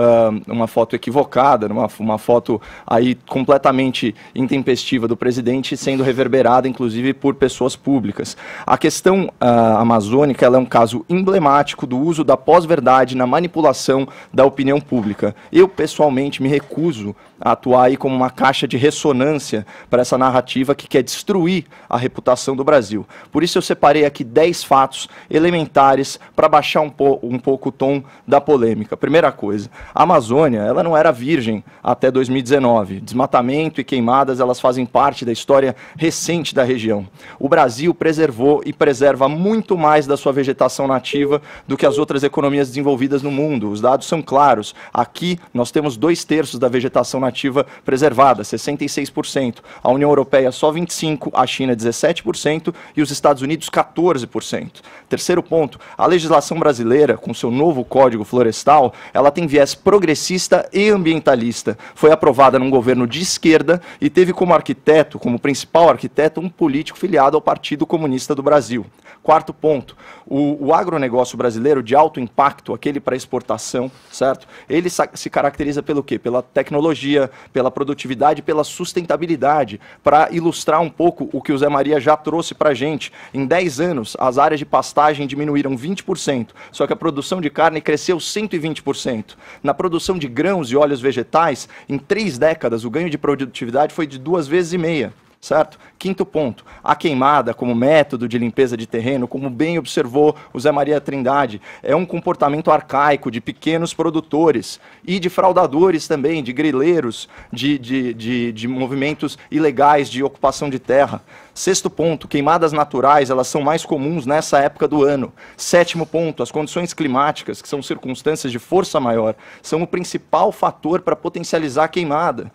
equivocada, uma foto aí completamente intempestiva do presidente sendo reverberada, inclusive, por pessoas públicas. A questão amazônica ela é um caso emblemático do uso da pós-verdade na manipulação da opinião pública. Eu, pessoalmente, me recuso a atuar aí como uma caixa de ressonância para essa narrativa que quer destruir a reputação do Brasil. Por isso eu separei aqui 10 fatos elementares para baixar um pouco o tom da polêmica. Primeira coisa, a Amazônia ela não era virgem até 2019. Desmatamento e queimadas elas fazem parte da história recente da região. O Brasil preservou e preserva muito mais da sua vegetação nativa do que as outras economias desenvolvidas no mundo. Os dados são claros. Aqui nós temos 2/3 da vegetação nativa preservada, 66%. A União Europeia só 25%, a China 17% e os Estados Unidos 14%. Terceiro ponto, a legislação brasileira, com seu novo Código Florestal, ela tem viés progressista e ambientalista. Foi aprovada num governo de esquerda e teve como arquiteto, como principal arquiteto, um político filiado ao Partido Comunista do Brasil. Quarto ponto, o agronegócio brasileiro de alto impacto, aquele para exportação, certo? Ele se caracteriza pelo quê? Pela tecnologia, pela produtividade, pela sustentabilidade. Para ilustrar um pouco o que o Zé Maria já trouxe para a gente, em 10 anos, as áreas de pastagem diminuíram 20%, só que a produção de carne cresceu 120%. Na produção de grãos e óleos vegetais, em 3 décadas, o ganho de produtividade foi de 2,5 vezes. Certo? Quinto ponto, a queimada como método de limpeza de terreno, como bem observou o Zé Maria Trindade, é um comportamento arcaico de pequenos produtores e de fraudadores também, de grileiros, de movimentos ilegais de ocupação de terra. Sexto ponto, queimadas naturais, elas são mais comuns nessa época do ano. Sétimo ponto, as condições climáticas, que são circunstâncias de força maior, são o principal fator para potencializar a queimada.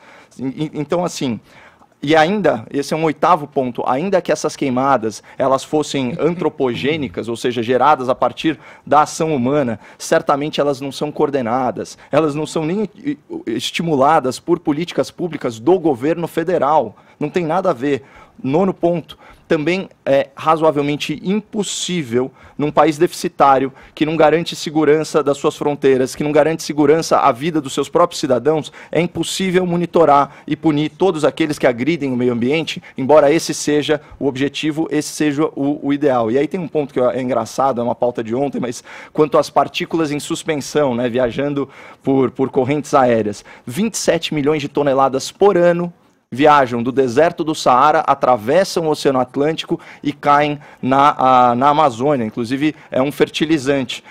Então, assim... E ainda, esse é um 8º ponto, ainda que essas queimadas elas fossem antropogênicas, ou seja, geradas a partir da ação humana, certamente elas não são coordenadas, elas não são nem estimuladas por políticas públicas do governo federal, não tem nada a ver. 9º ponto, também é razoavelmente impossível num país deficitário, que não garante segurança das suas fronteiras, que não garante segurança à vida dos seus próprios cidadãos, é impossível monitorar e punir todos aqueles que agridem o meio ambiente, embora esse seja o objetivo, esse seja o ideal. E aí tem um ponto que é engraçado, é uma pauta de ontem, mas quanto às partículas em suspensão, né, viajando por correntes aéreas, 27 milhões de toneladas por ano viajam do deserto do Saara, atravessam o Oceano Atlântico e caem na Amazônia. Inclusive, é um fertilizante.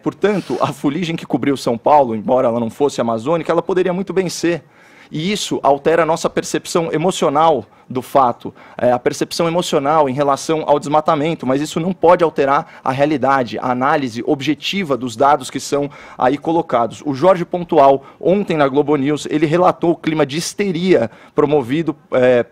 Portanto, a fuligem que cobriu São Paulo, embora ela não fosse amazônica, ela poderia muito bem ser. E isso altera a nossa percepção emocional do fato, a percepção emocional em relação ao desmatamento, mas isso não pode alterar a realidade, a análise objetiva dos dados que são aí colocados. O Jorge Pontual, ontem na Globo News, ele relatou o clima de histeria promovido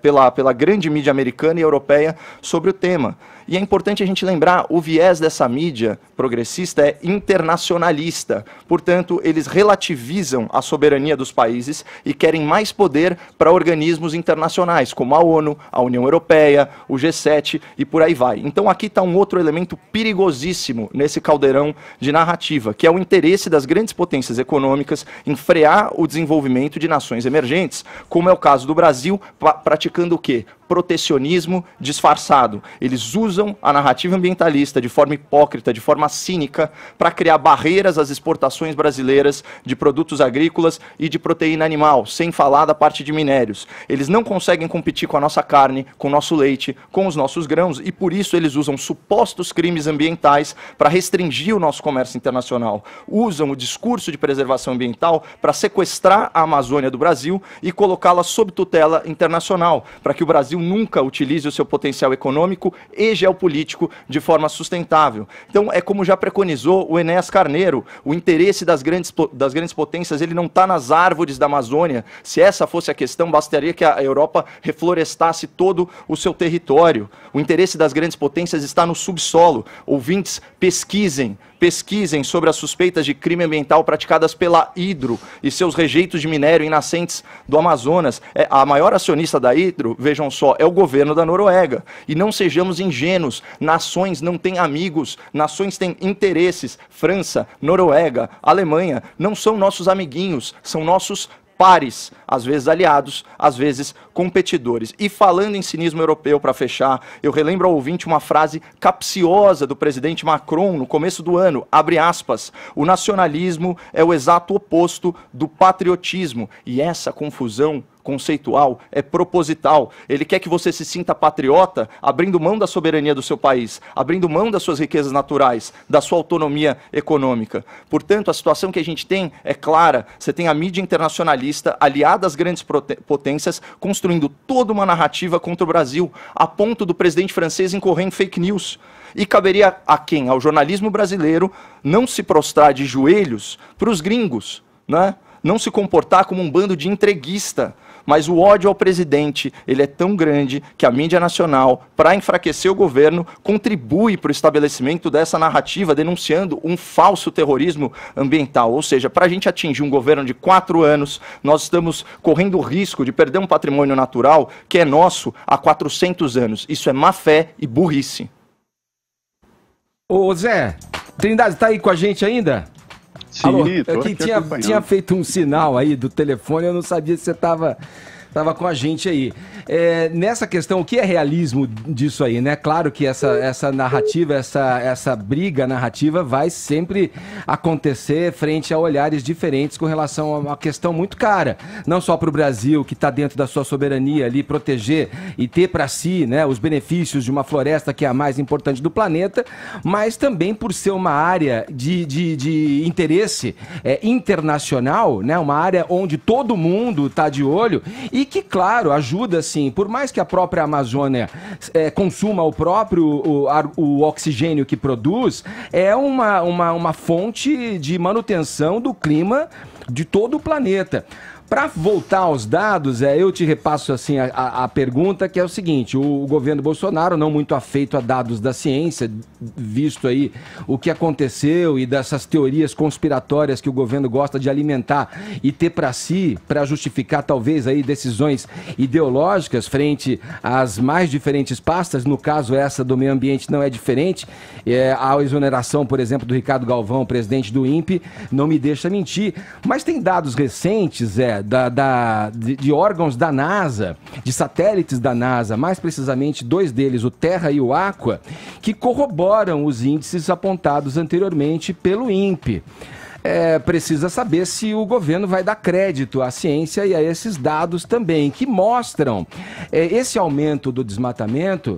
pela grande mídia americana e europeia sobre o tema. E é importante a gente lembrar, o viés dessa mídia progressista é internacionalista. Portanto, eles relativizam a soberania dos países e querem mais poder para organismos internacionais, como a ONU, a União Europeia, o G7 e por aí vai. Então aqui está um outro elemento perigosíssimo nesse caldeirão de narrativa, que é o interesse das grandes potências econômicas em frear o desenvolvimento de nações emergentes, como é o caso do Brasil, praticando o quê? Protecionismo disfarçado. Eles usam a narrativa ambientalista de forma hipócrita, de forma cínica, para criar barreiras às exportações brasileiras de produtos agrícolas e de proteína animal, sem falar da parte de minérios. Eles não conseguem competir com a nossa carne, com o nosso leite, com os nossos grãos, e por isso eles usam supostos crimes ambientais para restringir o nosso comércio internacional. Usam o discurso de preservação ambiental para sequestrar a Amazônia do Brasil e colocá-la sob tutela internacional, para que o Brasil nunca utilize o seu potencial econômico e geopolítico de forma sustentável. Então, é como já preconizou o Enéas Carneiro, o interesse das grandes potências, ele não está nas árvores da Amazônia. Se essa fosse a questão, bastaria que a Europa reflorestasse todo o seu território. O interesse das grandes potências está no subsolo. Ouvintes, pesquisem sobre as suspeitas de crime ambiental praticadas pela Hydro e seus rejeitos de minério em nascentes do Amazonas. A maior acionista da Hydro, vejam só, é o governo da Noruega. E não sejamos ingênuos, nações não têm amigos, nações têm interesses. França, Noruega, Alemanha, não são nossos amiguinhos, são nossos pares, às vezes aliados, às vezes competidores. E falando em cinismo europeu, para fechar, eu relembro ao ouvinte uma frase capciosa do presidente Macron no começo do ano, abre aspas, o nacionalismo é o exato oposto do patriotismo, e essa confusão conceitual é proposital. Ele quer que você se sinta patriota abrindo mão da soberania do seu país, abrindo mão das suas riquezas naturais, da sua autonomia econômica. Portanto, a situação que a gente tem é clara. Você tem a mídia internacionalista aliada às grandes potências construindo toda uma narrativa contra o Brasil, a ponto do presidente francês incorrer em fake news. E caberia a quem? Ao jornalismo brasileiro não se prostrar de joelhos para os gringos, né? Não se comportar como um bando de entreguista. Mas o ódio ao presidente, ele é tão grande que a mídia nacional, para enfraquecer o governo, contribui para o estabelecimento dessa narrativa, denunciando um falso terrorismo ambiental. Ou seja, para a gente atingir um governo de 4 anos, nós estamos correndo o risco de perder um patrimônio natural que é nosso há 400 anos. Isso é má fé e burrice. Ô Zé, Trindade, está aí com a gente ainda? Sim, alô, aqui tinha feito um sinal aí do telefone, eu não sabia se você estava com a gente aí. Nessa questão, o que é realismo disso aí, né? Claro que essa narrativa, essa briga narrativa vai sempre acontecer frente a olhares diferentes com relação a uma questão muito cara. Não só para o Brasil, que está dentro da sua soberania ali, proteger e ter para si, né, os benefícios de uma floresta que é a mais importante do planeta, mas também por ser uma área de interesse internacional, né? Uma área onde todo mundo está de olho e que, claro, ajuda, sim, por mais que a própria Amazônia consuma o oxigênio que produz, é uma fonte de manutenção do clima de todo o planeta. Para voltar aos dados, eu te repasso assim a pergunta, que é o seguinte: o governo Bolsonaro, não muito afeito a dados da ciência, visto aí o que aconteceu e dessas teorias conspiratórias que o governo gosta de alimentar e ter para si, para justificar talvez aí decisões ideológicas frente às mais diferentes pastas, no caso essa do meio ambiente não é diferente, a exoneração, por exemplo, do Ricardo Galvão, presidente do INPE, não me deixa mentir, mas tem dados recentes, de órgãos da NASA, de satélites da NASA, mais precisamente 2 deles, o Terra e o Aqua, que corroboram os índices apontados anteriormente pelo INPE. precisa saber se o governo vai dar crédito à ciência e a esses dados também, que mostram esse aumento do desmatamento,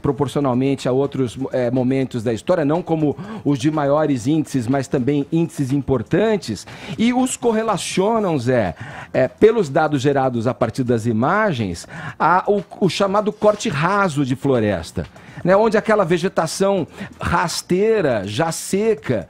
proporcionalmente a outros momentos da história, não como os de maiores índices, mas também índices importantes, e os correlacionam, Zé, pelos dados gerados a partir das imagens, o chamado corte raso de floresta, né, onde aquela vegetação rasteira, já seca,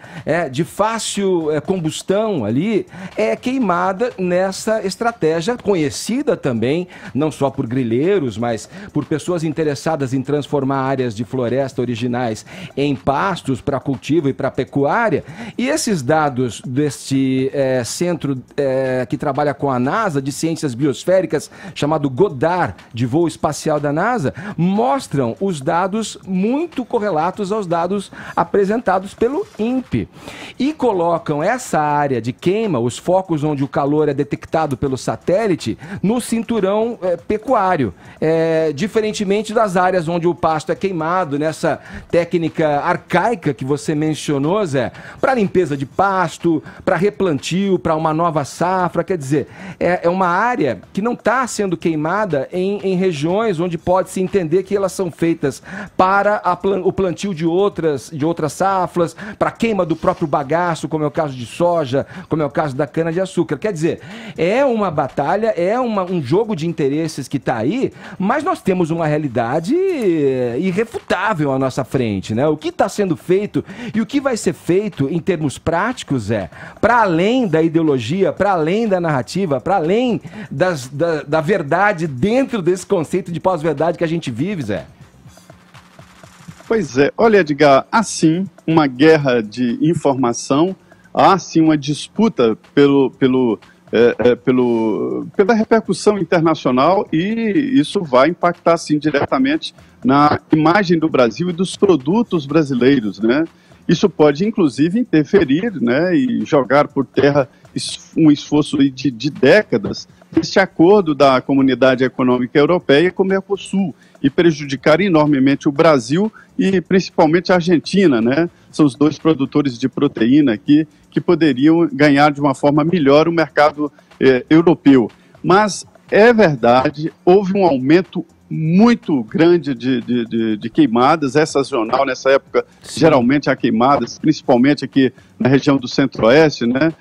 de fácil combustão ali, é queimada nessa estratégia conhecida também, não só por grileiros, mas por pessoas interessadas em transformar áreas de floresta originais em pastos para cultivo e para pecuária. E esses dados deste centro que trabalha com a NASA, de ciências biosféricas, chamado Goddard, de voo espacial da NASA, mostram os dados muito correlatos aos dados apresentados pelo INPE e colocam essa área de queima, os focos onde o calor é detectado pelo satélite, no cinturão pecuário, diferentemente das áreas onde o pasto é queimado, nessa técnica arcaica que você mencionou, Zé, para limpeza de pasto, para replantio, para uma nova safra. Quer dizer, é uma área que não está sendo queimada em regiões onde pode-se entender que elas são feitas para o plantio de outras safras, para a queima do próprio bagaço, como é o caso de soja, como é o caso da cana-de-açúcar. Quer dizer, é uma batalha, um jogo de interesses que está aí, mas nós temos uma realidade irrefutável à nossa frente, né? O que está sendo feito e o que vai ser feito em termos práticos para além da ideologia, para além da narrativa, para além da verdade dentro desse conceito de pós-verdade que a gente vive, Zé. Pois é, olha, Edgar, há sim uma guerra de informação, há sim uma disputa pela repercussão internacional, e isso vai impactar sim diretamente na imagem do Brasil e dos produtos brasileiros, né? Isso pode inclusive interferir, né, e jogar por terra um esforço de décadas deste acordo da Comunidade Econômica Europeia com o Mercosul e prejudicar enormemente o Brasil e principalmente a Argentina, né? São os dois produtores de proteína aqui que poderiam ganhar de uma forma melhor o mercado europeu. Mas é verdade, houve um aumento muito grande de queimadas, é sazonal nessa época. Sim. Geralmente há queimadas, principalmente aqui na região do Centro-Oeste, né?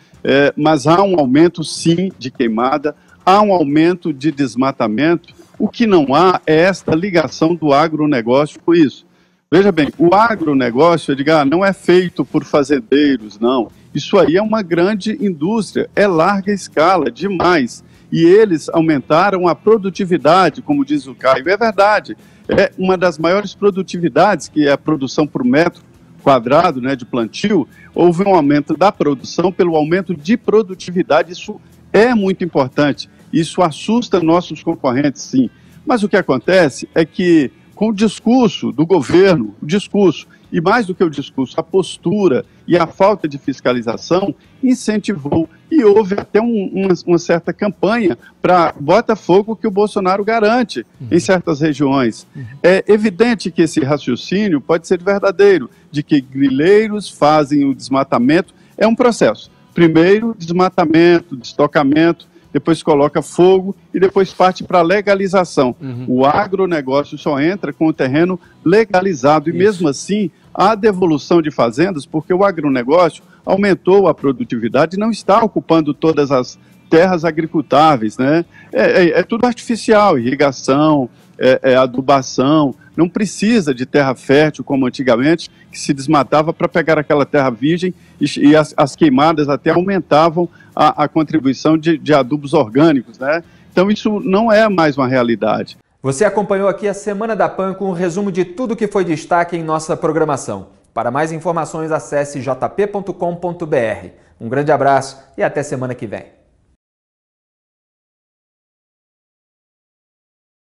Mas há um aumento sim de queimada, há um aumento de desmatamento. O que não há é esta ligação do agronegócio com isso. Veja bem, o agronegócio, Edgar, não é feito por fazendeiros, não. Isso aí é uma grande indústria, é larga escala, demais. E eles aumentaram a produtividade, como diz o Caio. É verdade, é uma das maiores produtividades, que é a produção por metro quadrado, né, de plantio. Houve um aumento da produção pelo aumento de produtividade. Isso é muito importante. Isso assusta nossos concorrentes, sim. Mas o que acontece é que, com o discurso do governo, e mais do que o discurso, a postura e a falta de fiscalização, incentivou, e houve até uma certa campanha para Botafogo que o Bolsonaro garante em certas regiões. É evidente que esse raciocínio pode ser verdadeiro, de que grileiros fazem o desmatamento. É um processo. Primeiro, desmatamento, destocamento, depois coloca fogo e depois parte para a legalização. O agronegócio só entra com o terreno legalizado. E mesmo assim, há devolução de fazendas, porque o agronegócio aumentou a produtividade e não está ocupando todas as terras agricultáveis, né? É tudo artificial, irrigação, adubação. Não precisa de terra fértil como antigamente, que se desmatava para pegar aquela terra virgem, e as queimadas até aumentavam a contribuição de adubos orgânicos, né? Então isso não é mais uma realidade. Você acompanhou aqui a Semana da PAN com um resumo de tudo que foi destaque em nossa programação. Para mais informações, acesse jp.com.br. Um grande abraço e até semana que vem.